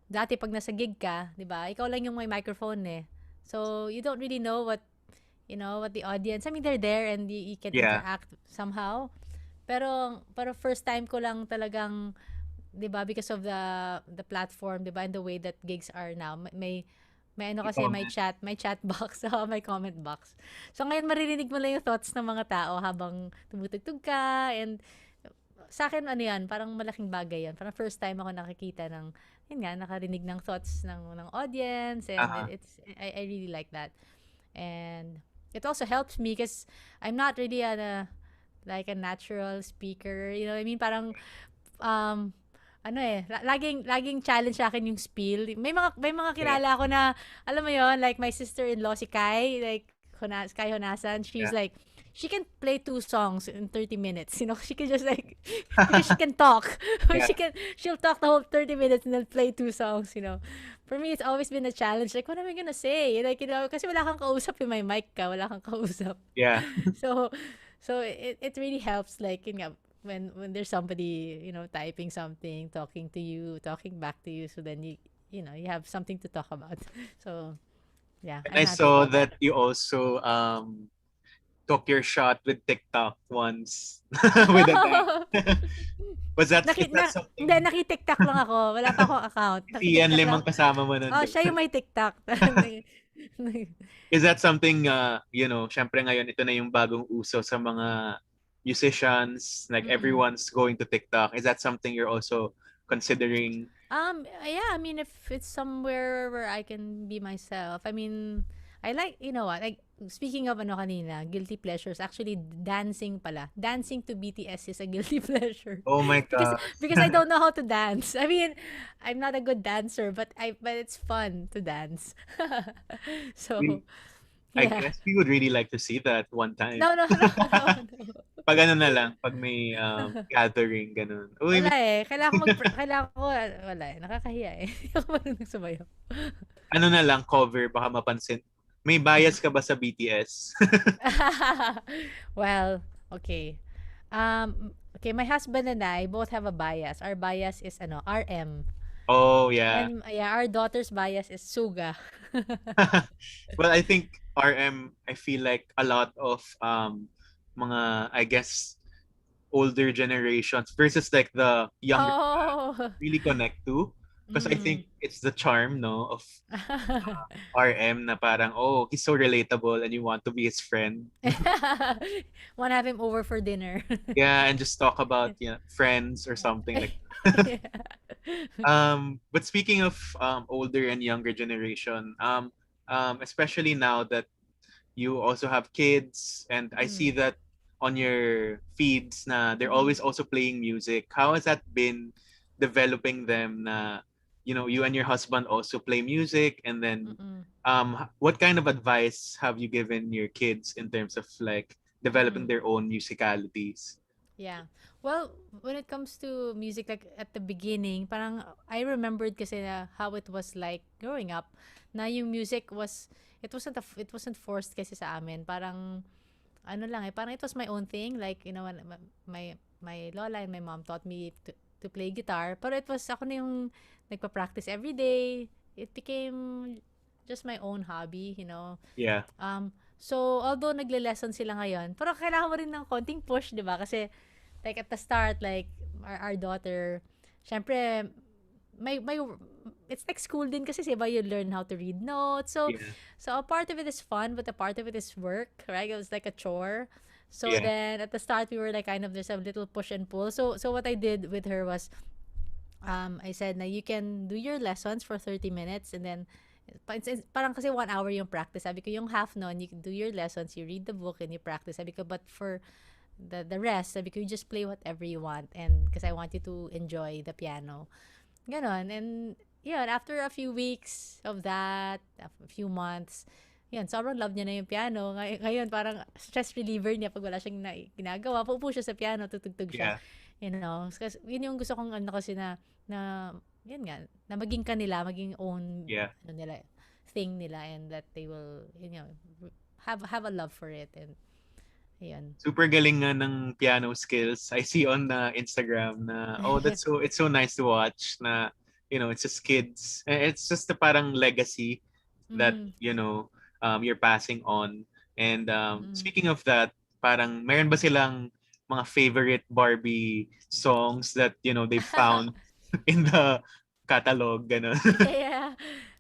dati pag nasa gig ka, 'di ba? Ikaw lang yung may microphone eh. So you don't really know what the audience. I mean, they're there and you can yeah, interact somehow. Pero first time ko lang talagang, 'di ba, because of the platform, 'di ba, and the way that gigs are now. May ano kasi, comment. may chat box, may comment box. So ngayon maririnig mo lang yung thoughts ng mga tao habang tumutugtog ka, and sa akin ano yan, parang malaking bagay yan. Parang first time ako nakakita ng, yun nga, nakarinig ng thoughts ng audience, and Uh-huh. I really like that. And it also helps me because I'm not really like a natural speaker. You know what I mean? Parang, um, laging challenge sa akin yung spiel. May mga Yeah, kilala ako na, alam mo yon, like my sister-in-law, si Kai, like, Kai Honasan, she's yeah, like, she can play 2 songs in 30 minutes. You know, she can just like, because she can talk. yeah, She'll talk the whole 30 minutes and then play 2 songs, you know. For me, it's always been a challenge. Like, what am I gonna say? Like, kasi wala kang kausap, yung may mic ka, wala kang kausap. yeah, So, it really helps, like, when there's somebody, typing something, talking to you, talking back to you, so then you have something to talk about. So, yeah, and I'm I happy saw about that. that you also took your shot with TikTok once with a dance. Is that Hindi, something? naki-TikTok lang ako. Wala pa akong account. Si Ian Naki-TikTok Lim lang. ang kasama mo Oh, nandun. siya yung may TikTok. Is that something, syempre ngayon ito na yung bagong uso sa mga musicians, like Mm-mm. everyone's going to TikTok. Is that something you're also considering? Yeah, I mean, if it's somewhere where I can be myself, I mean, I like, you know what, like, speaking of kanina, guilty pleasures, actually, dancing pala. Dancing to BTS is a guilty pleasure. Oh my because God. because I don't know how to dance. I mean, I'm not a good dancer, but it's fun to dance. So, We, I yeah. guess we would really like to see that one time. No, no, no, no, no. Pag ano na lang, pag may gathering, ganun. Uy, Wala eh. Wala eh. Nakakahiya eh. Hindi ako marunong sumayaw. ano na lang, cover, baka mapansin. May bias ka ba sa BTS? Well, okay. Okay, my husband and I both have a bias. Our bias is RM. Oh, yeah. And yeah, our daughter's bias is Suga. Well, I think RM, I feel like a lot of mga, I guess, older generations versus like the younger Oh. really connect to. Because I Mm. think it's the charm, no, of RM na parang, oh, he's so relatable and you want to be his friend. Want to have him over for dinner. Yeah, and just talk about, friends or something like. Yeah. But speaking of older and younger generation, especially now that you also have kids, and I see Mm. that on your feeds na they're Mm-mm. always also playing music. How has that been developing them na, you and your husband also play music, and then Mm-mm. what kind of advice have you given your kids in terms of like developing Mm-mm. their own musicalities? Yeah. Well, when it comes to music, like at the beginning, parang I remembered kasi how it was like growing up. Na yung music it wasn't forced kasi sa amin. Parang ano lang eh, parang it was my own thing. Like, when my lola and my mom taught me to play guitar. Pero it was ako na yung nagpa-practice every day. It became just my own hobby. Yeah. So, although nagle-lesson sila ngayon, pero kailangan mo rin ng konting push, di ba? Kasi, like, at the start, like, our daughter, syempre, it's like school din kasi, diba, you learn how to read notes. So, Yeah. so a part of it is fun, but a part of it is work, right? It was like a chore. So Yeah. then, at the start, we were like, kind of, there's a little push and pull. So what I did with her was, I said, na you can do your lessons for 30 minutes, and then Parang kasi 1 hour yung practice. Sabi ko, yung half nun, you do your lessons, you read the book, and you practice. Sabi ko, but for the rest, sabi ko, you just play whatever you want. And because I want you to enjoy the piano. Ganon. And yun, after a few weeks of that, a few months, yun, sobrang love niya na yung piano. Ngayon, parang stress reliever niya pag wala siyang ginagawa. Pupo siya sa piano, tutugtog siya. Yeah. You know, kasi yun yung gusto kong ano kasi na yun nga, na maging kanila, maging own Yeah. ano nila, thing nila, and that they will, you know, have a love for it. And ayun. Super galing nga ng piano skills. I see on Instagram na, it's so nice to watch na, you know, it's just kids. It's just the parang legacy that, you know, you're passing on. And speaking of that, parang meron ba silang mga favorite Barbie songs that, you know, they found in the catalog, gano'n? Yeah.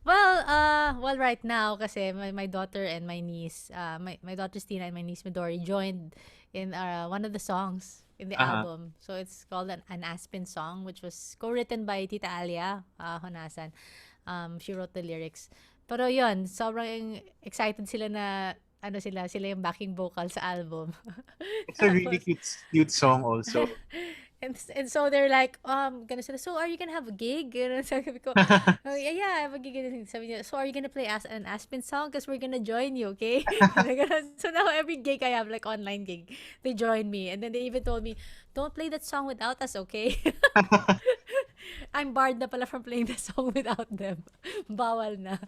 Well, right now, kasi my daughter and my niece, my daughter's Tina and my niece Midori joined in one of the songs in the album. So it's called an Aspen song, which was co-written by Tita Alia Honasan. She wrote the lyrics. Pero yun, sobrang excited sila na sila yung backing vocal sa album. It's a really cute song also. And so they're like, gonna say, so are you gonna have a gig? And sabi ko, oh, yeah, I have a gig. And sabi niya, so are you gonna play an Aspen song? Because we're gonna join you, okay? So now every gig I have, like online gig, they join me. And then they even told me, don't play that song without us, okay? I'm barred na pala from playing the song without them. Bawal na.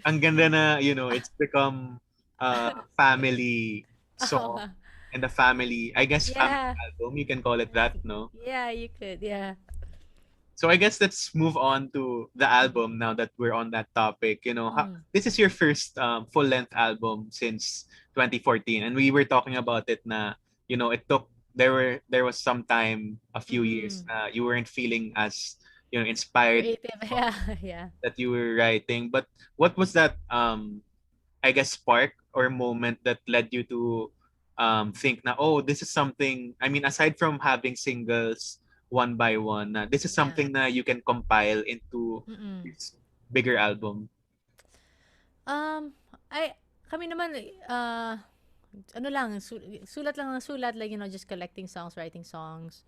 Ang ganda na, you know, it's become a family song. Oo. And a family, I guess, Yeah. family album, you can call it that, no? Yeah, you could, yeah. So I guess let's move on to the album now that we're on that topic. You know, this is your first full-length album since 2014, and we were talking about it na, you know, there was some time, a few years, you weren't feeling as, you know, inspired Creative, yeah. that you were writing. But what was that, I guess, spark or moment that led you to think na, oh, this is something, I mean, aside from having singles one by one, this is something na you can compile into this bigger album? Kami naman, ano lang, sulat lang ng sulat, like, you know, just collecting songs, writing songs.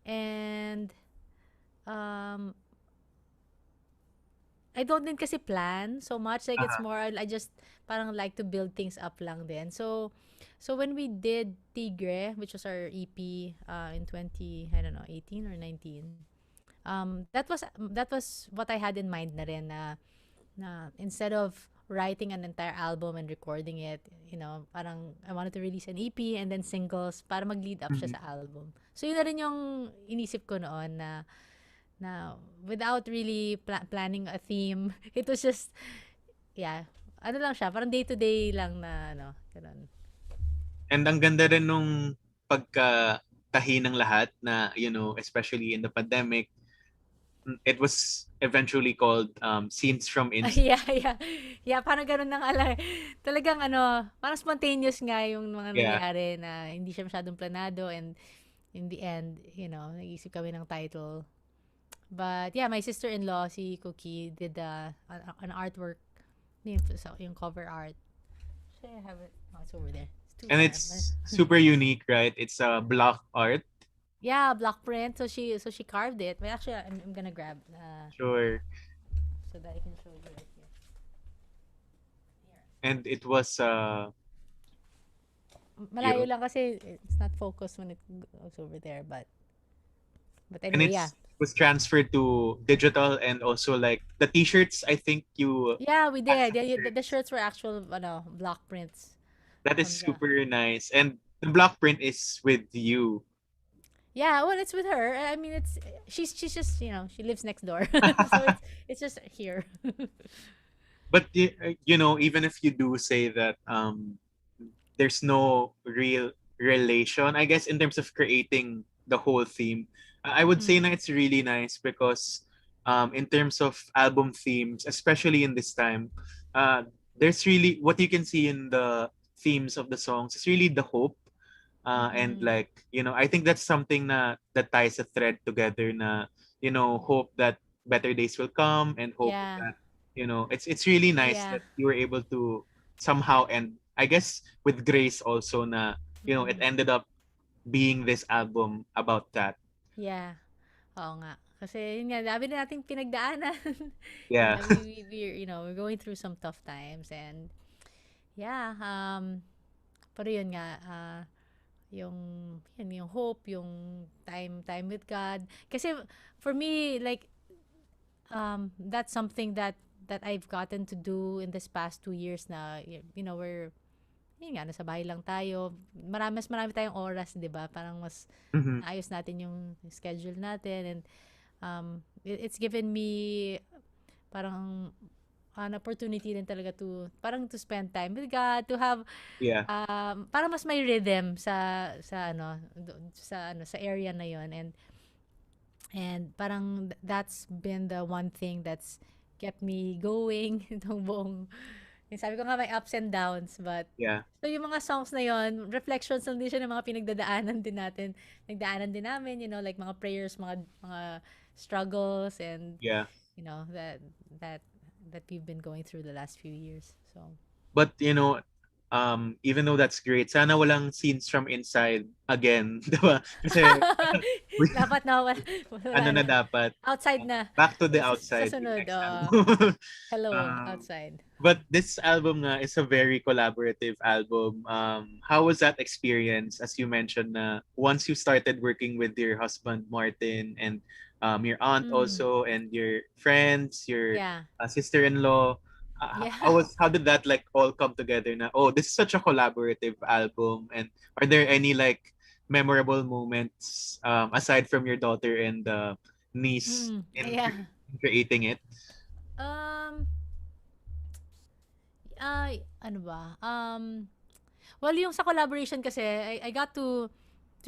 And, I don't din kasi plan so much. Like, it's more, I just parang like to build things up lang din. So when we did Tigre, which was our EP in 18 or 19, that was what I had in mind na rin na instead of writing an entire album and recording it, you know, parang I wanted to release an EP and then singles para mag-lead up siya sa album. So yun na rin yung inisip ko noon na without really planning a theme, it was just, yeah, ano lang siya, parang day-to-day lang na, ano, ganun. And ang ganda rin nung pagkatahi ng lahat na, you know, especially in the pandemic, it was eventually called Scenes from Inside. Yeah, parang ganun nang talagang ano, parang spontaneous nga yung mga nangyayari na hindi siya masyadong planado, and in the end, you know, nag-isip kami ng title. But yeah, my sister-in-law, si Cookie, did an artwork, yung cover art. Should I have it? Oh, it's over there. And it's super unique, right? It's a block art. Yeah, block print. So she carved it. But actually, I'm gonna grab. Sure. So that I can show you right here. And it was malayo lang kasi it's not focused when it goes over there, but anyway, yeah. It was transferred to digital, and also like the t-shirts, I think you... Yeah, we did. The shirts were actual block prints. That is super nice. And the block print is with you. Yeah, well, it's with her. I mean, she's just, you know, she lives next door. So it's just here. But you know, even if you do say that there's no real relation, I guess, in terms of creating the whole theme, I would say na it's really nice because in terms of album themes, especially in this time, there's really, what you can see in the themes of the songs is really the hope. And like, you know, I think that's something that ties a thread together na, you know, hope that better days will come, and hope Yeah. that, it's really nice Yeah. that you were able to somehow, and I guess with grace also, na it Mm-mm. ended up being this album about that. Yeah. Oo nga. Kasi yun nga, dami na nating pinagdaanan. Yeah. Yeah, we're going through some tough times, and yeah, pero yun nga, yung yung hope, yung time with God. Kasi for me, like, that's something that I've gotten to do in this past 2 years na, we're yun nga, nasa bahay lang tayo. Marami tayong oras, 'di ba? Parang mas Mhm. naayos natin yung schedule natin, and it's given me parang an opportunity din talaga to spend time with God, to have Yeah. para mas may rhythm sa area na yon, and parang that's been the one thing that's kept me going itong buong, yung sabi ko nga, may ups and downs, but Yeah. so yung mga songs na yon, reflections lang din siya ng mga pinagdadaanan din natin. Nagdaanan din namin, like mga prayers, mga struggles, and Yeah. that we've been going through the last few years. So But even though that's great, sana walang scenes from inside again, 'di ba? Kasi dapat na wala ano na. na dapat, Outside na. back to the Sa outside yung sunod, next album. hello, Um, outside. but this album nga is a very collaborative album. How was that experience? As you mentioned, na once you started working with your husband Martin, and your aunt Mm, also, and your friends, your yeah. sister-in-law, Yeah. how did that like all come together? Na, oh, this is such a collaborative album, and are there any like memorable moments, aside from your daughter and niece, in Yeah. creating it? Um, ano ba? Well, yung sa collaboration kasi, I got to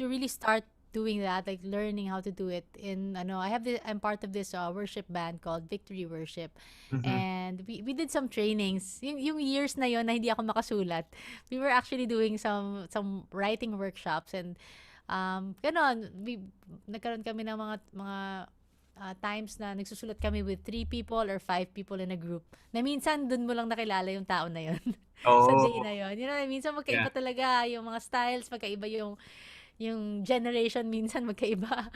really start doing that, like learning how to do it in, I'm part of this worship band called Victory Worship. Mm-hmm. And we did some trainings. Yung years na yon na hindi ako makasulat, we were actually doing some writing workshops, and ganon, nagkaroon kami ng mga times na nagsusulat kami with 3 people or 5 people in a group, na minsan dun mo lang nakilala yung tao na yon sa day Oh, na yon. Minsan yeah, magkaiba talaga yung mga styles, magkaiba yung generation, minsan magkaiba.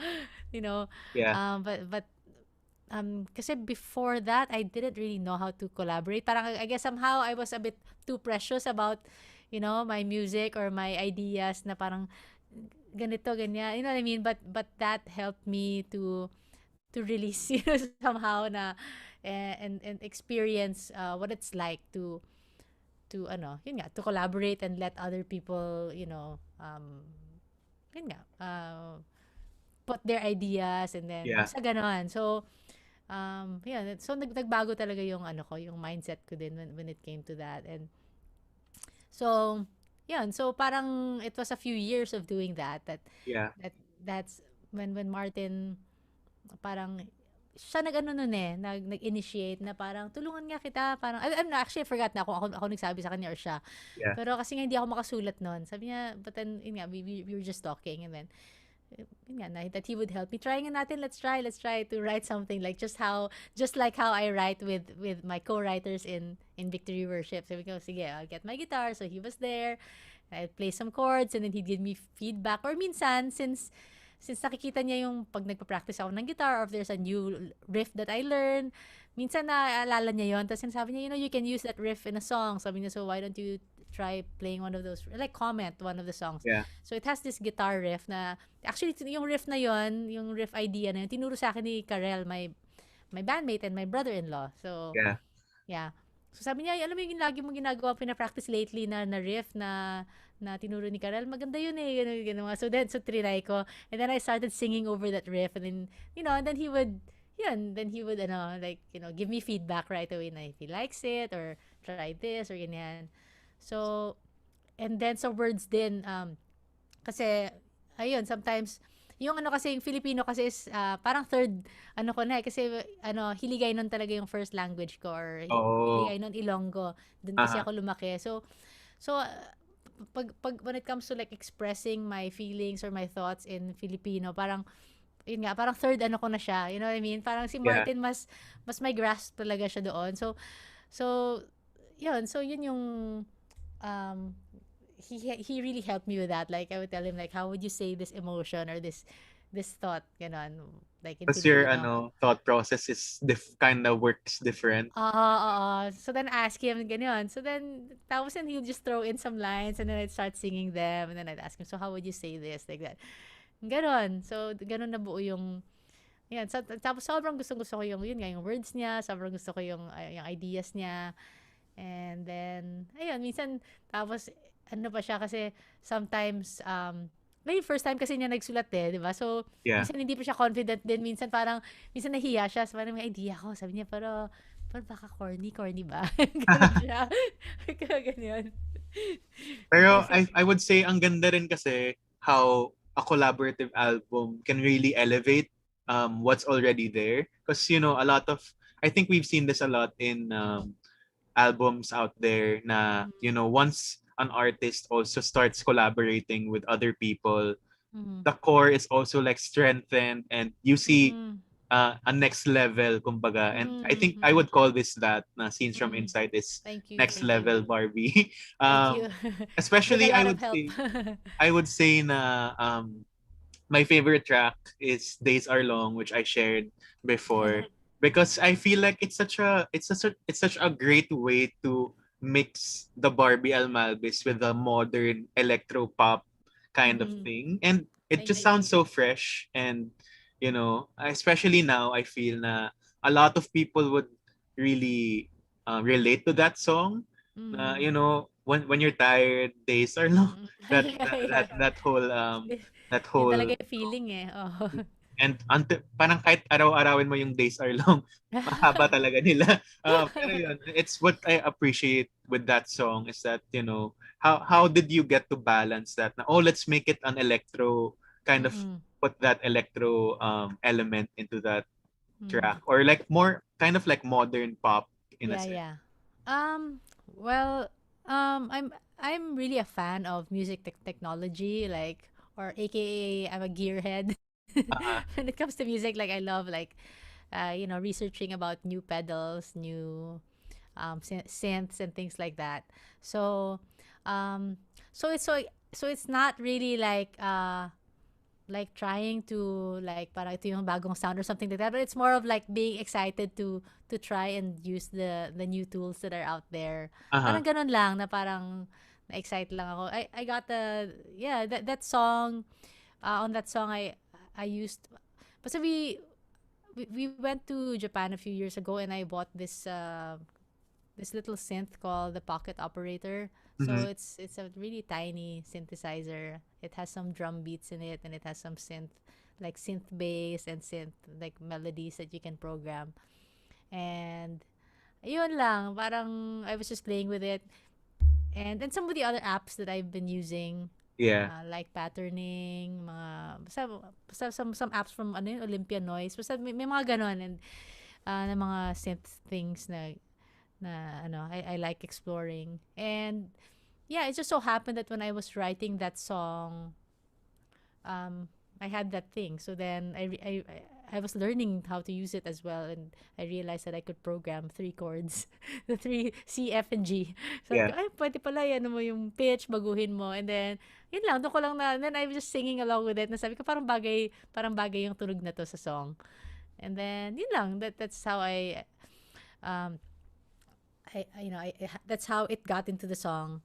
you know yeah, but kasi before that, I didn't really know how to collaborate. Parang I guess somehow I was a bit too precious about my music or my ideas, na parang ganito, ganyan, you know what I mean? But that helped me to release, somehow, na and experience what it's like to yun nga, to collaborate and let other people, yun nga, put their ideas, and then yeah, basta ganon. So yeah, so nagbago talaga yung yung mindset ko din when it came to that. And so yun, so parang it was a few years of doing yeah. that's when Martin, parang siya nag-ano nun nag-initiate na parang tulungan nga kita, parang actually I forgot na kung ako nagsabi sa kanya or siya. Yeah. Pero kasi nga hindi ako makasulat nun. Sabi niya, but then yun nga, we were just talking, and then yun nga, that he would help me. Try nga natin, let's try to write something like just like how I write with my co-writers in Victory Worship. Sabi ko, sige, I'll get my guitar. So he was there. I'd play some chords, and then he'd give me feedback. Or minsan, since nakikita niya yung pag nagpa-practice ako ng guitar, or if there's a new riff that I learn, minsan naaalala niya yon. Tapos sinasabi niya, you can use that riff in a song. Sabi niya, so why don't you try playing one of those, like comment one of the songs. Yeah. So it has this guitar riff na, actually yung riff na yon, yung riff idea na yun, tinuro sa akin ni Karel, my bandmate and my brother-in-law. So yeah. So sabi niya, alam mo yung lagi mong ginagawa, pina-practice lately na riff na tinuro ni Karel, maganda yun ganun. So trinay ko, and then I started singing over that riff, and then and then he would like give me feedback right away na if he likes it, or try this or ganyan. So and then sa words din, kasi ayun, sometimes yung kasi yung Filipino kasi is parang third ko na kasi Hiligay nun talaga yung first language ko, or Oh. Hiligay nun Ilonggo, dun kasi ako lumaki. So pag when it comes to like expressing my feelings or my thoughts in Filipino, parang yun nga, parang third ano ko na siya. You know what I mean? Parang si Yeah. Martin mas may grasp talaga siya doon. So yun yung um he really helped me with that. Like I would tell him like how would you say this emotion or this thought, ganon, like in Because your Filipino. thought process is kind of works different. So then I ask him ganyan. So then tapos and he'll just throw in some lines and then I'd start singing them and then I'd ask him, so how would you say this, like that. Ganon. So ganon na buo yung yan. Tapos sobrang gusto ko yung yun nga yung words niya, sobrang gusto ko yung ideas niya. And then ayun minsan tapos ano pa siya kasi sometimes may first time kasi niya nagsulat di ba? So Yeah. minsan hindi pa siya confident din, minsan nahiya siya, so parang may idea ko, sabi niya pero baka corny ba? Ganun siya. Kaya ganyan. Pero Kasi, I would say ang ganda rin kasi how a collaborative album can really elevate what's already there. Because, a lot of, I think we've seen this a lot in albums out there na, once an artist also starts collaborating with other people, the core is also like strengthened and you see a next level, kumbaga. And I think I would call this that na Scenes from Inside is thank you. next Thank level you. Barbie. Thank you. Especially With a I lot of would help. say na my favorite track is Days Are Long, which I shared before, because I feel like it's such a great way to mix the Barbie Almalbis with the modern electro pop kind of thing, and it Thank just you. sounds so fresh. And especially now, I feel na a lot of people would really relate to that song. When you're tired, days are long. That that Yeah. that, that whole that Yun whole talaga yung feeling Oh. and parang kahit araw-arawin mo yung days are long, mahaba talaga nila. Pero yun, it's what I appreciate with that song is that, how did you get to balance that? Na, let's make it an electro, kind of put that electro element into that track. Or like more, kind of like modern pop in a sense. Yeah. Well, I'm really a fan of music technology, like, or AKA I'm a gearhead. Uh-huh. When it comes to music, like I love like researching about new pedals, new synths and things like that. So so it's not really like trying to like para ito yung bagong sound or something like that, but it's more of like being excited to try and use the new tools that are out there. Uh-huh. Parang ganun lang na parang na-excite lang ako. I got that song on that song I used, but so we went to Japan a few years ago and I bought this little synth called the Pocket Operator. So it's a really tiny synthesizer. It has some drum beats in it and it has some synth bass and synth like melodies that you can program. And yun lang, parang I was just playing with it. And some of the other apps that I've been using, Yeah. like patterning, basta some apps from Olympia Noise, basta may mga ganon, and na mga synth things na I like exploring. And yeah, it just so happened that when I was writing that song, I had that thing. So then I was learning how to use it as well, and I realized that I could program 3 chords, the 3 C, F, and G. So Yeah. ay, pwede pala yan mo yung pitch, baguhin mo, and then yun lang, doon ko lang and then I was just singing along with it. Nasabi ko parang bagay yung tunog na to sa song. And then yun lang, that's how that's how it got into the song.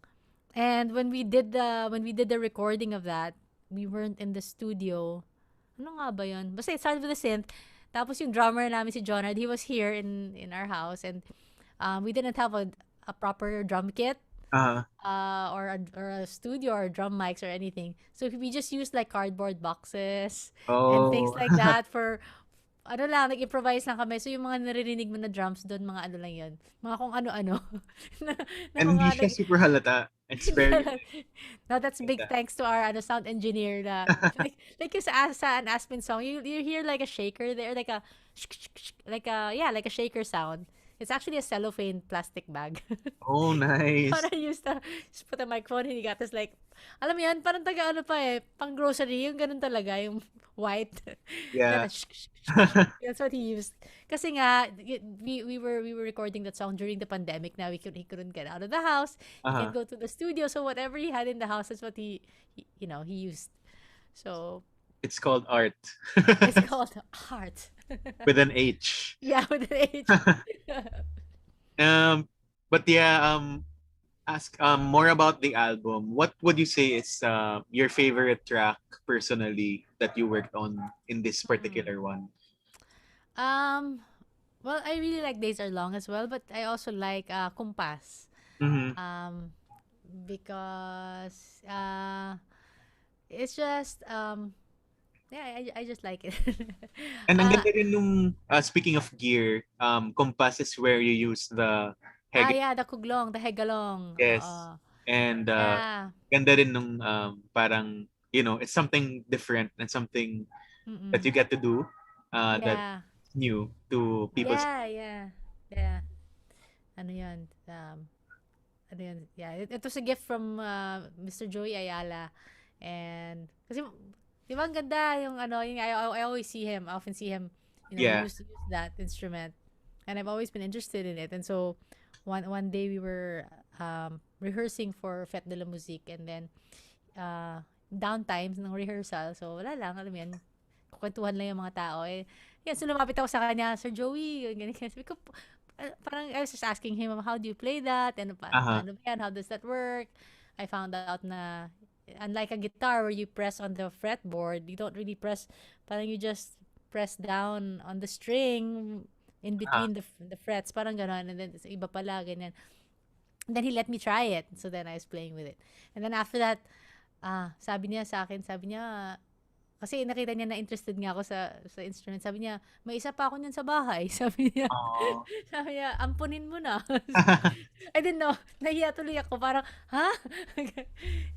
And when we did the recording of that, we weren't in the studio. Ano nga ba yun? Basta it started with a synth. Tapos yung drummer namin si Jonard, he was here in our house, and we didn't have a proper drum kit, Uh-huh. or a studio or drum mics or anything. So we just used like cardboard boxes and things Oh. like that for nag-improvise lang kami. So yung mga naririnig mo na drums doon, mga ano lang yun. Mga kung ano-ano. na And hindi mga siya super halata. It's very No, that's big Yeah. thanks to our sound engineer na like yung sa an Aspen song, you hear like a shaker there, like a shaker sound. It's actually a cellophane plastic bag. Oh, nice. Parang used to just put a microphone and he got this like, alam mo yan, parang taga ano pa eh, pang grocery, yung ganun talaga, yung white. Yeah. That's what he used. Kasi nga, we were recording that song during the pandemic. Now he couldn't get out of the house. He Uh-huh. can't go to the studio. So whatever he had in the house, that's what he used. So It's called art. it's called art. With an H. Yeah, with an H. But yeah, ask more about the album. What would you say is your favorite track personally that you worked on in this particular one? Um, well, I really like Days Are Long as well, but I also like Kumpas. Mm-hmm. Because it's just yeah, I just like it. And ang Ah, ganda rin nung, speaking of gear, compass is where you use the heg. yeah, the kuglong, the hegalong. Yes. Oo. And Yeah. ganda rin nung parang, it's something different and something that you Mm-mm. get to do that's Yeah. new to people's. Yeah. Ano yun? Ano yun? Yeah, it was a gift from Mr. Joey Ayala. And kasi di ba ang ganda yung I always see him, I often see him, Yeah. use that instrument. And I've always been interested in it. And so one day we were rehearsing for Fête de la Musique, and then downtimes ng rehearsal. So wala lang, alam mo yan, kukwentuhan lang yung mga tao. So lumapit ako sa kanya, Sir Joey, ganyan. Sabi ko, parang I was just asking him, how do you play that? And Uh-huh. paano ba yan? How does that work? I found out na unlike a guitar where you press on the fretboard, you don't really press, parang you just press down on the string in between the frets, parang gano'n. And then sa iba pala, ganyan. And then he let me try it. So then I was playing with it. And then after that, sabi niya sa akin, kasi nakita niya na interested nga ako sa instrument. Sabi niya, may isa pa ako niyan sa bahay. Sabi niya, Oh. sabi niya, ampunin mo na. I didn't know. Nahiya tuloy ako. Parang, ha?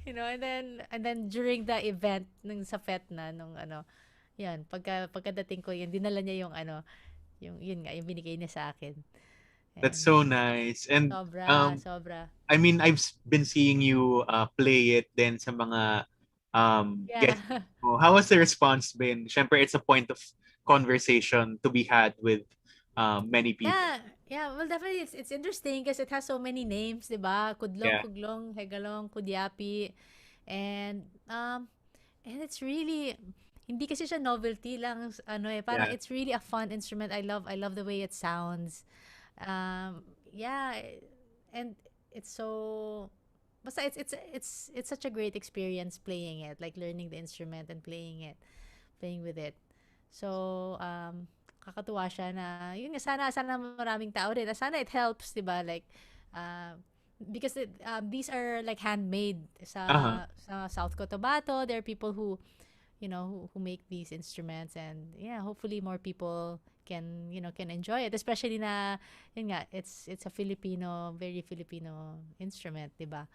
And then during the event, sa FET na, yan, pagkadating ko, yan, dinala niya yun nga, yung binigay niya sa akin. That's And so nice. And sobra. I mean, I've been seeing you play it then sa mga Yeah. guests mo. How has the response been? Syempre, it's a point of conversation to be had with many people. Yeah, well, definitely it's interesting because it has so many names, 'di ba? Kudlong, Yeah. kuglong, hegalong, kudyapi. And it's really hindi kasi siya novelty lang, parang Yeah. it's really a fun instrument. I love the way it sounds. Yeah, and it's so basta it's such a great experience playing it, like learning the instrument and playing with it. So, kakatuwa siya na, yun nga, sana maraming tao rin. Sana it helps, di ba? Like, because these are like handmade sa South Cotabato. There are people who, who make these instruments, and yeah, hopefully more people can enjoy it, especially na, yun nga, it's a very Filipino instrument, di ba?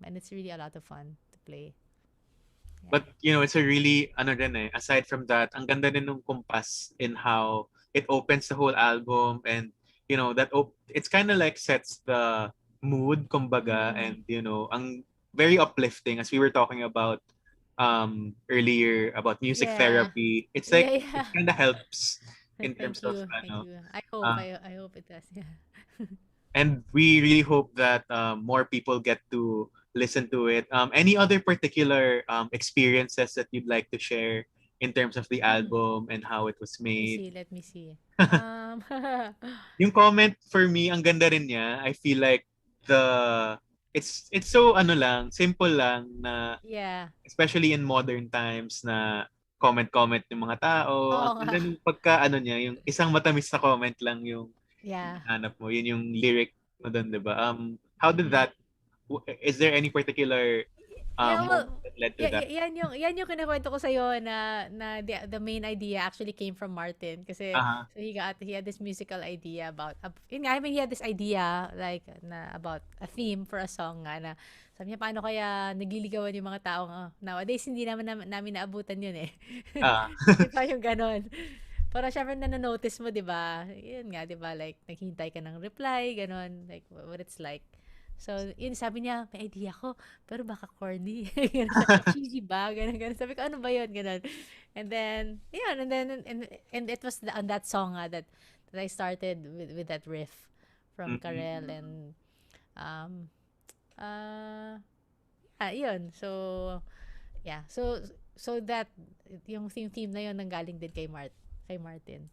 And it's really a lot of fun to play. Yeah. But, it's a really, aside from that, ang ganda din ng Compass in how it opens the whole album, and, it's kind of like sets the mood, kumbaga, and, ang very uplifting, as we were talking about earlier about music Yeah. therapy. It's like, Yeah. it kind of helps in Thank terms of, you. Thank you. I hope it does. Yeah. and we really hope that more people get to listen to it. Any other particular experiences that you'd like to share in terms of the album and how it was made? Let me see. Yung comment for me, ang ganda rin niya. I feel like it's so simple lang na, Yeah. especially in modern times, na comment yung mga tao. Oo Ang nga. ganda nung pagka niya, yung isang matamis na comment lang yung Yeah. hanap mo. Yun yung lyric mo doon, di ba? How did that, is there any particular Yeah, well, moment that led to that? yan yung kinukwento ko sa'yo na the main idea actually came from Martin kasi Uh-huh. so he had this musical idea about he had this idea like na about a theme for a song nga na sabi niya, paano kaya nagliligawan yung mga tao nowadays, hindi namin naabutan yun eh. Ah. Di ba yung ganon? Parang syempre nanonotice mo, 'di ba? Yun nga, 'di ba? Like naghihintay ka ng reply, ganon, like what it's like. So, yun sabi niya, may idea ko, pero baka corny. Ganun siya, cheesy ba? Ganun, ganun. Sabi ko, ano ba yun? Ganun. And then, yun, and it was on that song that I started with that riff from Karel and um yun. So, yeah. So that yung theme na yun nanggaling din kay Martin.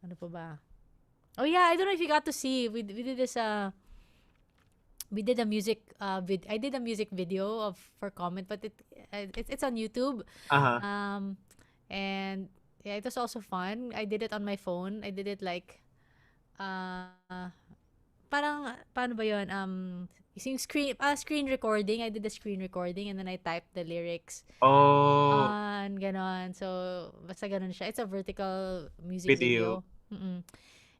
Ano pa ba? Oh yeah, I don't know if you got to see. We did this we did a music I did a music video for comment, but it's on YouTube. And yeah, it was also fun. I did it on my phone. I did it like parang paano ba 'yon? Using screen recording. I did the screen recording and then I typed the lyrics. On ganon. So basta ganon siya. It's a vertical music video.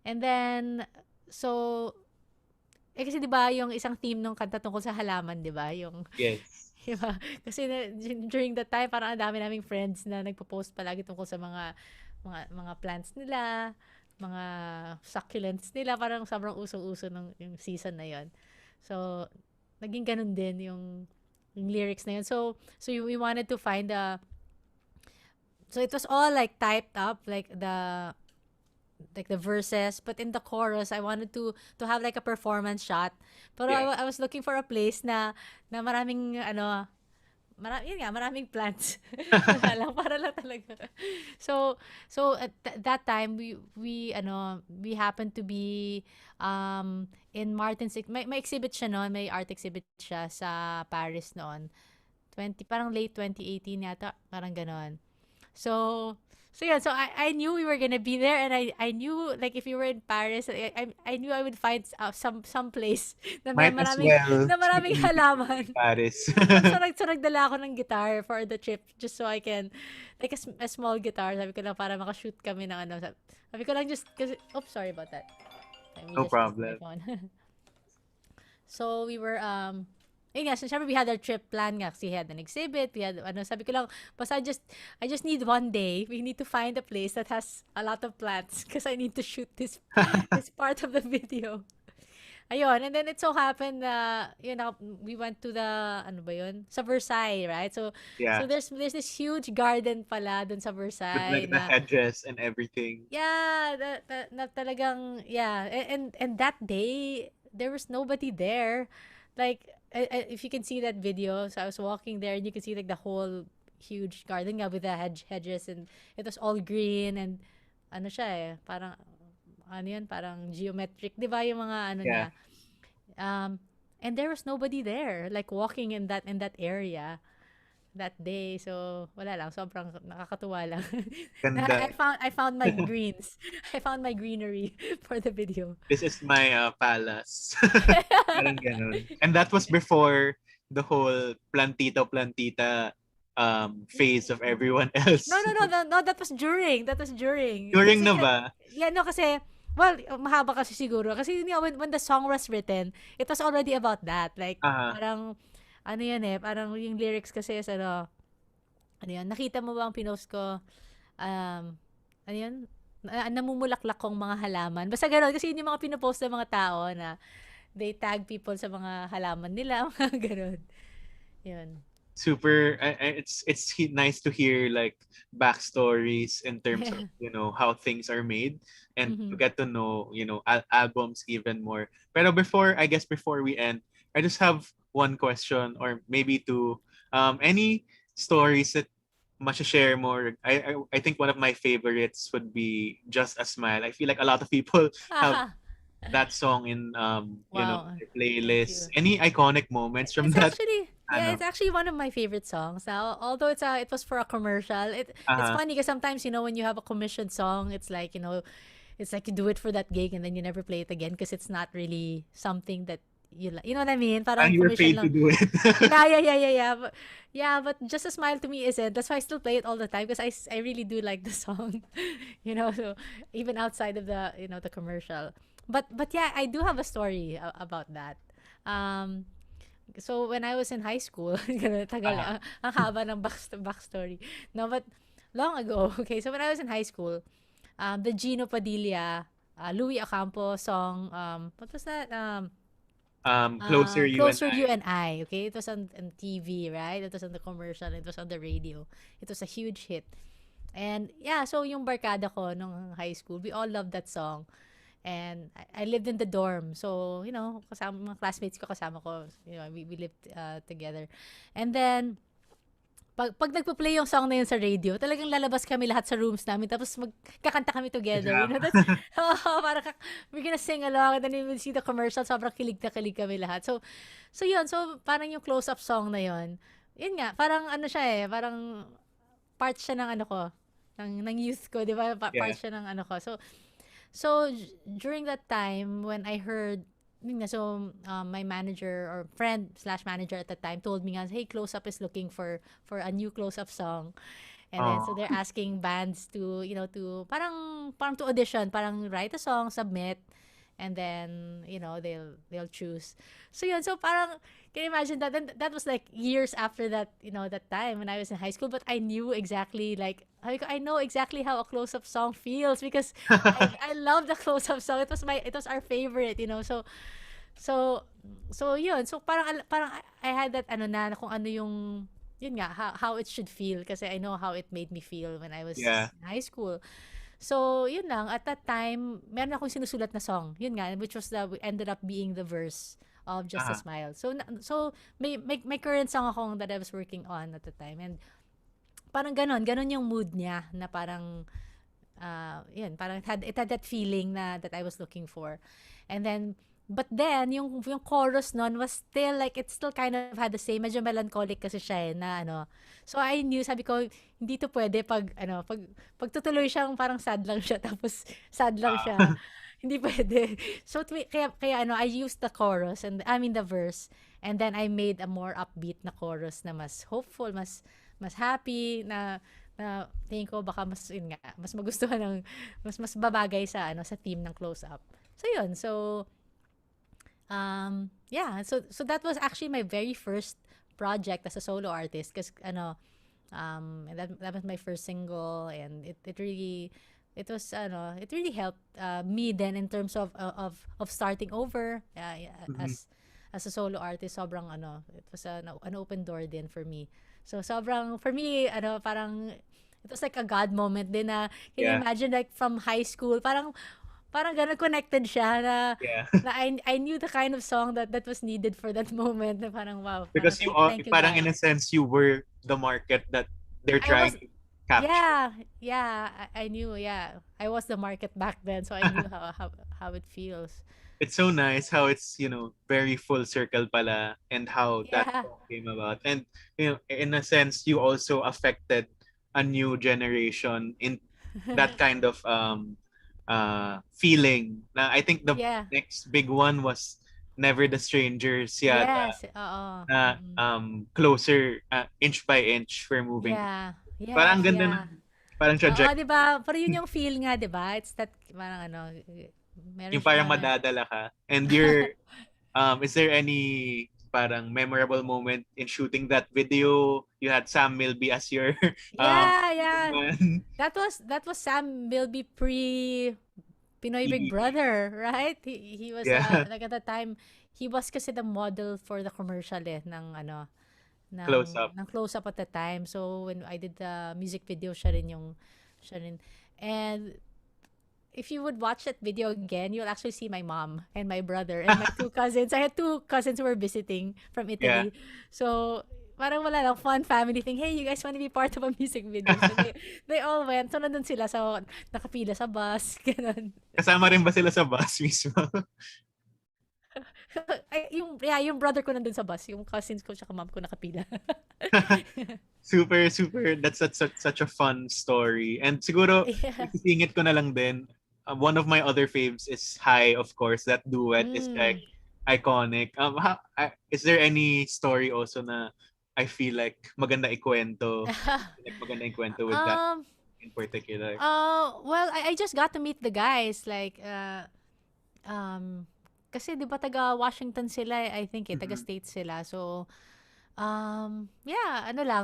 And then so kasi 'di ba yung isang theme ng kanta tungkol sa halaman, 'di ba? Yung Yes. Diba? Kasi during that time parang ang dami naming friends na nagpo-post palagi tungkol sa mga plants nila, mga succulents nila, parang sobrang usong-uso ng yung season na 'yon. So naging ganun din yung lyrics na 'yon. So we wanted to find so it was all like typed up like the verses, but in the chorus I wanted to have like a performance shot. Pero I was looking for a place na maraming maraming plants. para lang talaga. So at that time we happened to be in Martin's may exhibit siya noon, may art exhibit siya sa Paris noon. Parang late 2018 yata, parang ganon. So yeah, so I knew we were gonna be there, and I knew like if we were in Paris, I knew I would find some place na maraming halaman. Paris. so nagdala ako ng guitar for the trip just so I can like a small guitar. Sabi ko lang para makashoot kami ng ano. Sabi ko lang just kasi sorry about that. No problem. So we were yun nga, so syempre we had our trip plan nga kasi we had an exhibit, we had sabi ko lang basta I just need one day, we need to find a place that has a lot of plants because I need to shoot this part of the video. Ayun, and then it so happened na we went to the sa Versailles, right? So there's this huge garden pala dun sa Versailles. With like the hedges and everything. Yeah, na talagang and that day there was nobody there. Like if you can see that video, so I was walking there and you can see like the whole huge garden nga with the hedges, and it was all green and siya parang parang geometric, 'di ba yung mga niya. And there was nobody there like walking in that area that day. So wala lang, sobrang nakakatuwa lang. I found my greens. I found my greenery for the video. This is my palace. Parang ganun. And that was before the whole plantita phase of everyone else. No, that was during. During na ba? Yeah, no, kasi well, mahaba kasi siguro. Kasi when the song was written, it was already about that. Like, parang parang yung lyrics kasi is nakita mo ba ang pinost ko? Namumulaklak kong mga halaman. Basta gano'n, kasi yun yung mga pinopost ng mga tao na they tag people sa mga halaman nila, mga gano'n. Yun. Super, it's nice to hear like backstories in terms of how things are made, and to get to know albums even more. Pero before we end, I just have one question or maybe two. Any stories that much share more? I think one of my favorites would be Just a Smile. I feel like a lot of people have that song in their playlist. Any iconic moments from that? It's actually one of my favorite songs. Now, although it was for a commercial, it's funny because sometimes when you have a commissioned song, it's like it's like you do it for that gig and then you never play it again because it's not really something that you like. You know what I mean? Parang you were paid to do it. But Just a Smile to me isn't. That's why I still play it all the time because I really do like the song. So even outside of the the commercial. But yeah, I do have a story about that. So when I was in high school, tagal ang haba ng backstory. No, but long ago. Okay, so when I was in high school, the Gino Padilla, Louis Ocampo song, what was that? Closer You and Closer You I. and I. Okay, it was on TV, right? It was on the commercial. It was on the radio. It was a huge hit. And yeah, so yung barkada ko nung high school, we all loved that song. And I lived in the dorm. So, kasama mga classmates ko, kasama ko. We lived together. And then, pag nagpo-play yung song na yun sa radio, talagang lalabas kami lahat sa rooms namin, tapos magkakanta kami together. Yeah. That's, parang we're gonna sing along, and then we will see the commercial, sobrang kilig na kilig kami lahat. So yun, so parang yung close-up song na yun nga, parang ano siya parang part siya ng ano ko, ng youth ko, di ba? Part Yeah. siya ng ano ko. So during that time, when I heard, my manager or friend slash manager at the time told me, hey, Close Up is looking for a new Close Up song. And then, so they're asking bands to, parang to audition, parang write a song, submit, and then, they'll choose. So yun, so parang, can you imagine that? And that was like years after that, that time when I was in high school, but I knew exactly, like, I know exactly how a close-up song feels because I love the close-up song. It was our favorite, So yun. So parang I had that kung ano yung yun nga how it should feel kasi I know how it made me feel when I was Yeah. in high school. So yun lang, at that time meron akong sinusulat na song. Yun nga, which was ended up being the verse of Just a Smile. So may current song akong that I was working on at the time, and parang ganon yung mood niya na parang yun, parang it had that feeling that I was looking for. And then but then yung chorus nun was still like it still kind of had the same, medyo melancholic kasi siya na so I knew, sabi ko hindi to pwede pag tutuloy siyang parang sad lang siya tapos sad lang siya. Hindi pwede. So kaya I used the chorus and the verse, and then I made a more upbeat na chorus na mas hopeful, mas happy na tingin ko baka mas yun nga, mas magustuhan ng mas babagay sa sa theme ng Close Up. So yun. So yeah, so that was actually my very first project as a solo artist because that was my first single, and it really helped me then in terms of starting over as a solo artist. Sobrang it was an open door din for me. So sobrang for me parang it was like a God moment din na can you imagine, like from high school parang ganun connected siya na I knew the kind of song that was needed for that moment na parang wow. Because Thank you, parang God. in a sense you were the market that they're trying to capture. Yeah, I knew, I was the market back then, so I knew how it feels. It's so nice how it's, very full circle pala, and how that song came about. And, in a sense, you also affected a new generation in that kind of feeling. Na I think the next big one was Never the Strangers. Yes, Closer, inch by inch we're moving. Yeah. Parang ganda na. Parang trajectory. Diba? Parang yun yung feel nga, diba? It's that, parang meron Yung parang siya. madadala ka. And you're, is there any parang memorable moment in shooting that video? You had Sam Milby as your man. That was Sam Milby pre Pinoy Big Brother, right? He was like at the time he was kasi the model for the commercial ng Close Up. Ng Close Up at the time. So when I did the music video, siya rin. And if you would watch that video again, you'll actually see my mom and my brother and my two cousins. I had two cousins who were visiting from Italy. So parang wala lang, fun family thing. Hey, you guys want to be part of a music video? So they all went. So nandun sila. So nakapila sa bus. Ganun. Kasama rin ba sila sa bus mismo? Yung brother ko nandun sa bus. Yung cousins ko tsaka mom ko nakapila. Super. That's such a fun story. And siguro, isisingit ko na lang din. One of my other faves is High, of course. That duet is like iconic. Is there any story also na I feel like maganda ikwento? Maganda ikwento with that in particular? Well, I just got to meet the guys. Like, kasi di ba taga Washington sila, I think taga States sila. So,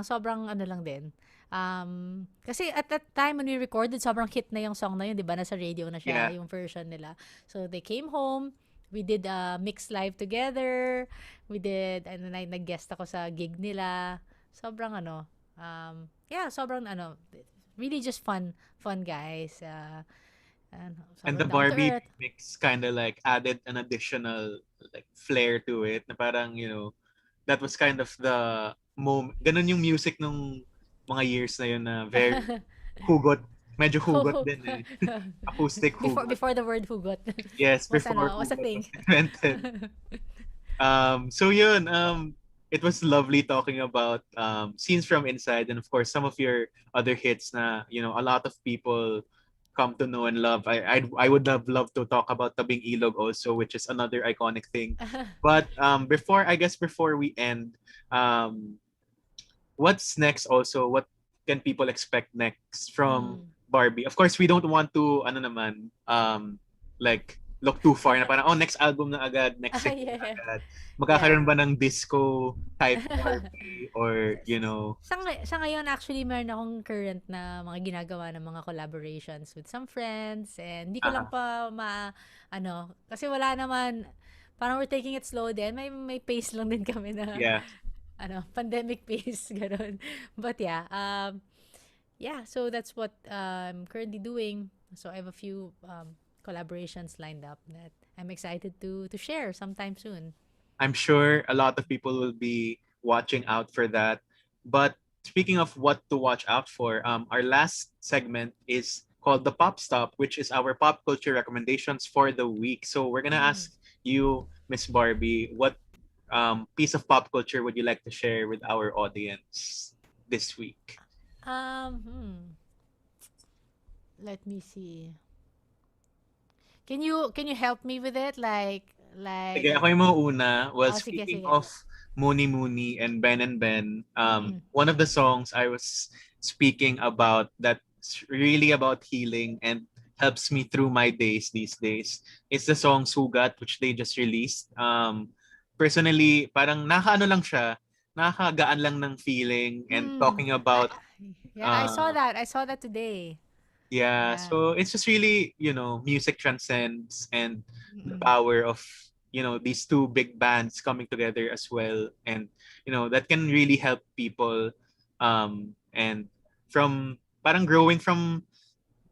sobrang lang din. Kasi at that time when we recorded, sobrang hit na yung song na yun, di ba? Nasa radio na siya, Yeah. yung version nila. So they came home, we did a mix live together, we did, and then nag-guest ako sa gig nila. Sobrang sobrang really just fun guys. And the Sobrang down to Barbie earth. mix kind of like added an additional like flair to it na parang, that was kind of the moment. Ganun yung music nung mga years na yun na very hugot. Medyo hugot din eh. Acoustic hugot. Before the word hugot Yes, was before was a hugot thing. was invented. So yun, it was lovely talking about scenes from inside, and of course some of your other hits na a lot of people come to know and love. I would have loved to talk about Tabing Ilog also, which is another iconic thing. But before we end, what's next also? What can people expect next from Barbie? Of course, we don't want to like look too far na parang next album na agad, next single na Yeah. agad. Magkakaroon ba ng disco type Barbie or Sa ngayon, actually, meron akong current na mga ginagawa ng mga collaborations with some friends, and hindi ko lang pa kasi wala naman, parang we're taking it slow din. May pace lang din kami na, yeah. Pandemic pace, gano'n. But so that's what I'm currently doing. So I have a few collaborations lined up that I'm excited to share sometime soon. I'm sure a lot of people will be watching out for that. But speaking of what to watch out for, our last segment is called the Pop Stop, which is our pop culture recommendations for the week. So we're gonna ask you, Miss Barbie, what piece of pop culture would you like to share with our audience this week? Let me see. Can you help me with it? Like Sige, ako yung mauna. Well, sige, speaking sige. of Mooney Mooney and Ben, one of the songs I was speaking about that's really about healing and helps me through my days these days is the song Sugat, which they just released. Personally, parang lang siya, nakakagaan lang ng feeling and talking about I saw that. I saw that today. yeah, Yeah. so it's just really, music transcends and the power of, these two big bands coming together as well. And, that can really help people and from parang growing from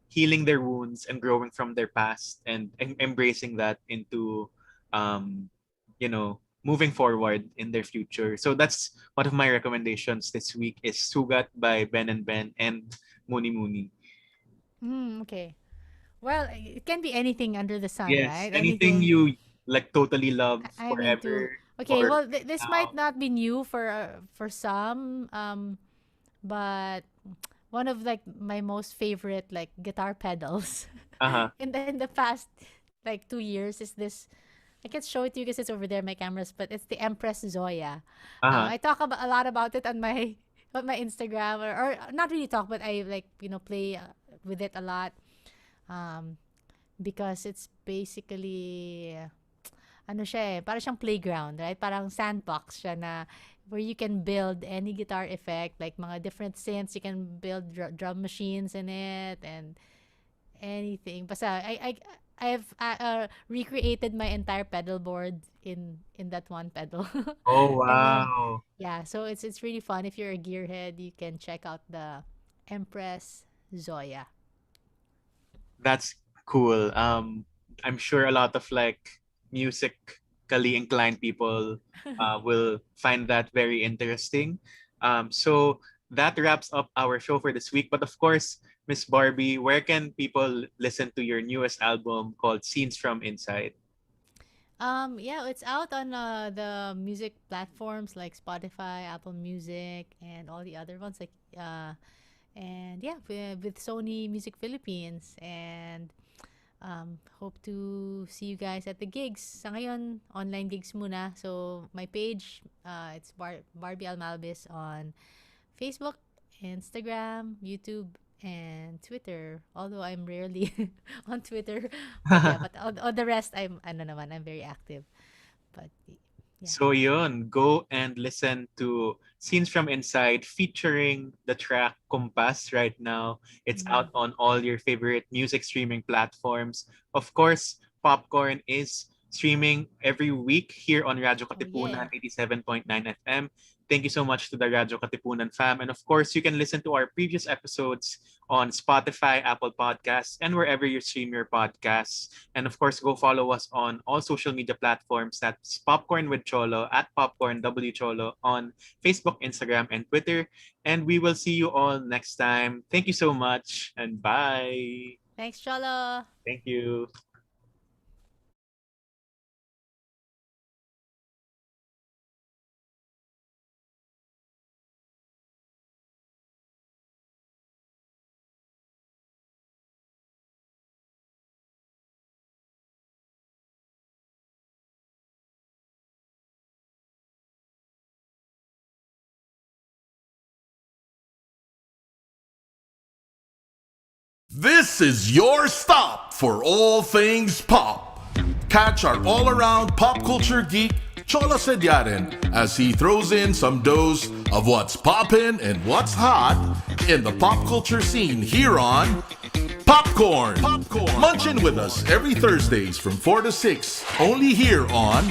healing their wounds and growing from their past and embracing that into, moving forward in their future. So that's one of my recommendations this week is Sugat by Ben and Mooney Mooney. Okay. Well, it can be anything under the sun, Yes, right? anything you like totally love I'm into. forever. Okay, or well, this now. might not be new for some, but one of like my most favorite like guitar pedals in the past like 2 years is this. I can show it to you because it's over there, my cameras, but it's the Empress Zoya. I talk a lot about it on my Instagram, or not really talk, but I like play with it a lot, because it's basically siya parang siyang playground, right? Parang sandbox siya na where you can build any guitar effect, like mga different synths. You can build drum machines in it and anything. Basta I've recreated my entire pedal board in that one pedal. Oh And then, wow. so it's really fun. If you're a gearhead, you can check out the Empress Zoya. That's cool. I'm sure a lot of like musically inclined people will find that very interesting. So that wraps up our show for this week. But of course, Miss Barbie, where can people listen to your newest album called Scenes from Inside? It's out on the music platforms like Spotify, Apple Music, and all the other ones, like and with Sony Music Philippines. And hope to see you guys at the gigs. Sa ngayon, online gigs muna. So my page, it's Barbie Almalbis on Facebook, Instagram, YouTube, and Twitter. Although I'm rarely on Twitter, but on the rest I'm very active. But Yeah. So yun, go and listen to Scenes from Inside featuring the track Compass right now. It's out on all your favorite music streaming platforms. Of course, Popcorn is streaming every week here on Radyo Oh yeah. Katipunan 87.9 FM. Thank you so much to the Radyo Katipunan fam. And of course, you can listen to our previous episodes on Spotify, Apple Podcasts, and wherever you stream your podcasts. And of course, go follow us on all social media platforms. That's Popcorn with Cholo at Popcorn W Cholo on Facebook, Instagram, and Twitter. And we will see you all next time. Thank you so much and bye. Thanks, Cholo. Thank you. This is your stop for all things pop. Catch our all-around pop culture geek, Cholo Sediaren, as he throws in some dose of what's poppin' and what's hot in the pop culture scene here on Popcorn. Munch in with us every Thursdays from 4 to 6, only here on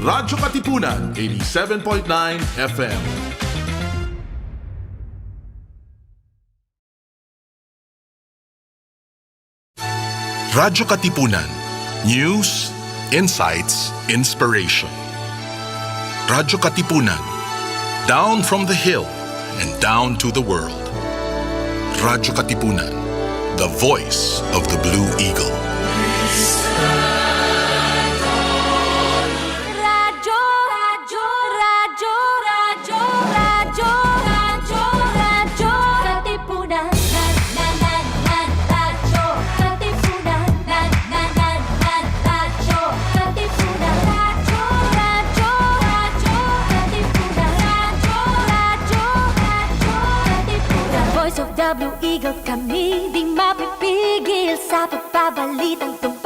radyo-katipunan 87.9 FM. Radyo Katipunan. News, insights, inspiration. Radyo Katipunan. Down from the hill and down to the world. Radyo Katipunan. The voice of the Blue Eagle. Radyo, radyo, radyo, radyo, radyo, radyo, radyo, katipunan. Radyo, katipunan. Radyo, katipunan. Radyo, radyo, radyo, katipunan. Radyo, katipunan. The voice of the Blue Eagle, kami di mapipigil sa pagbabalitang tungkol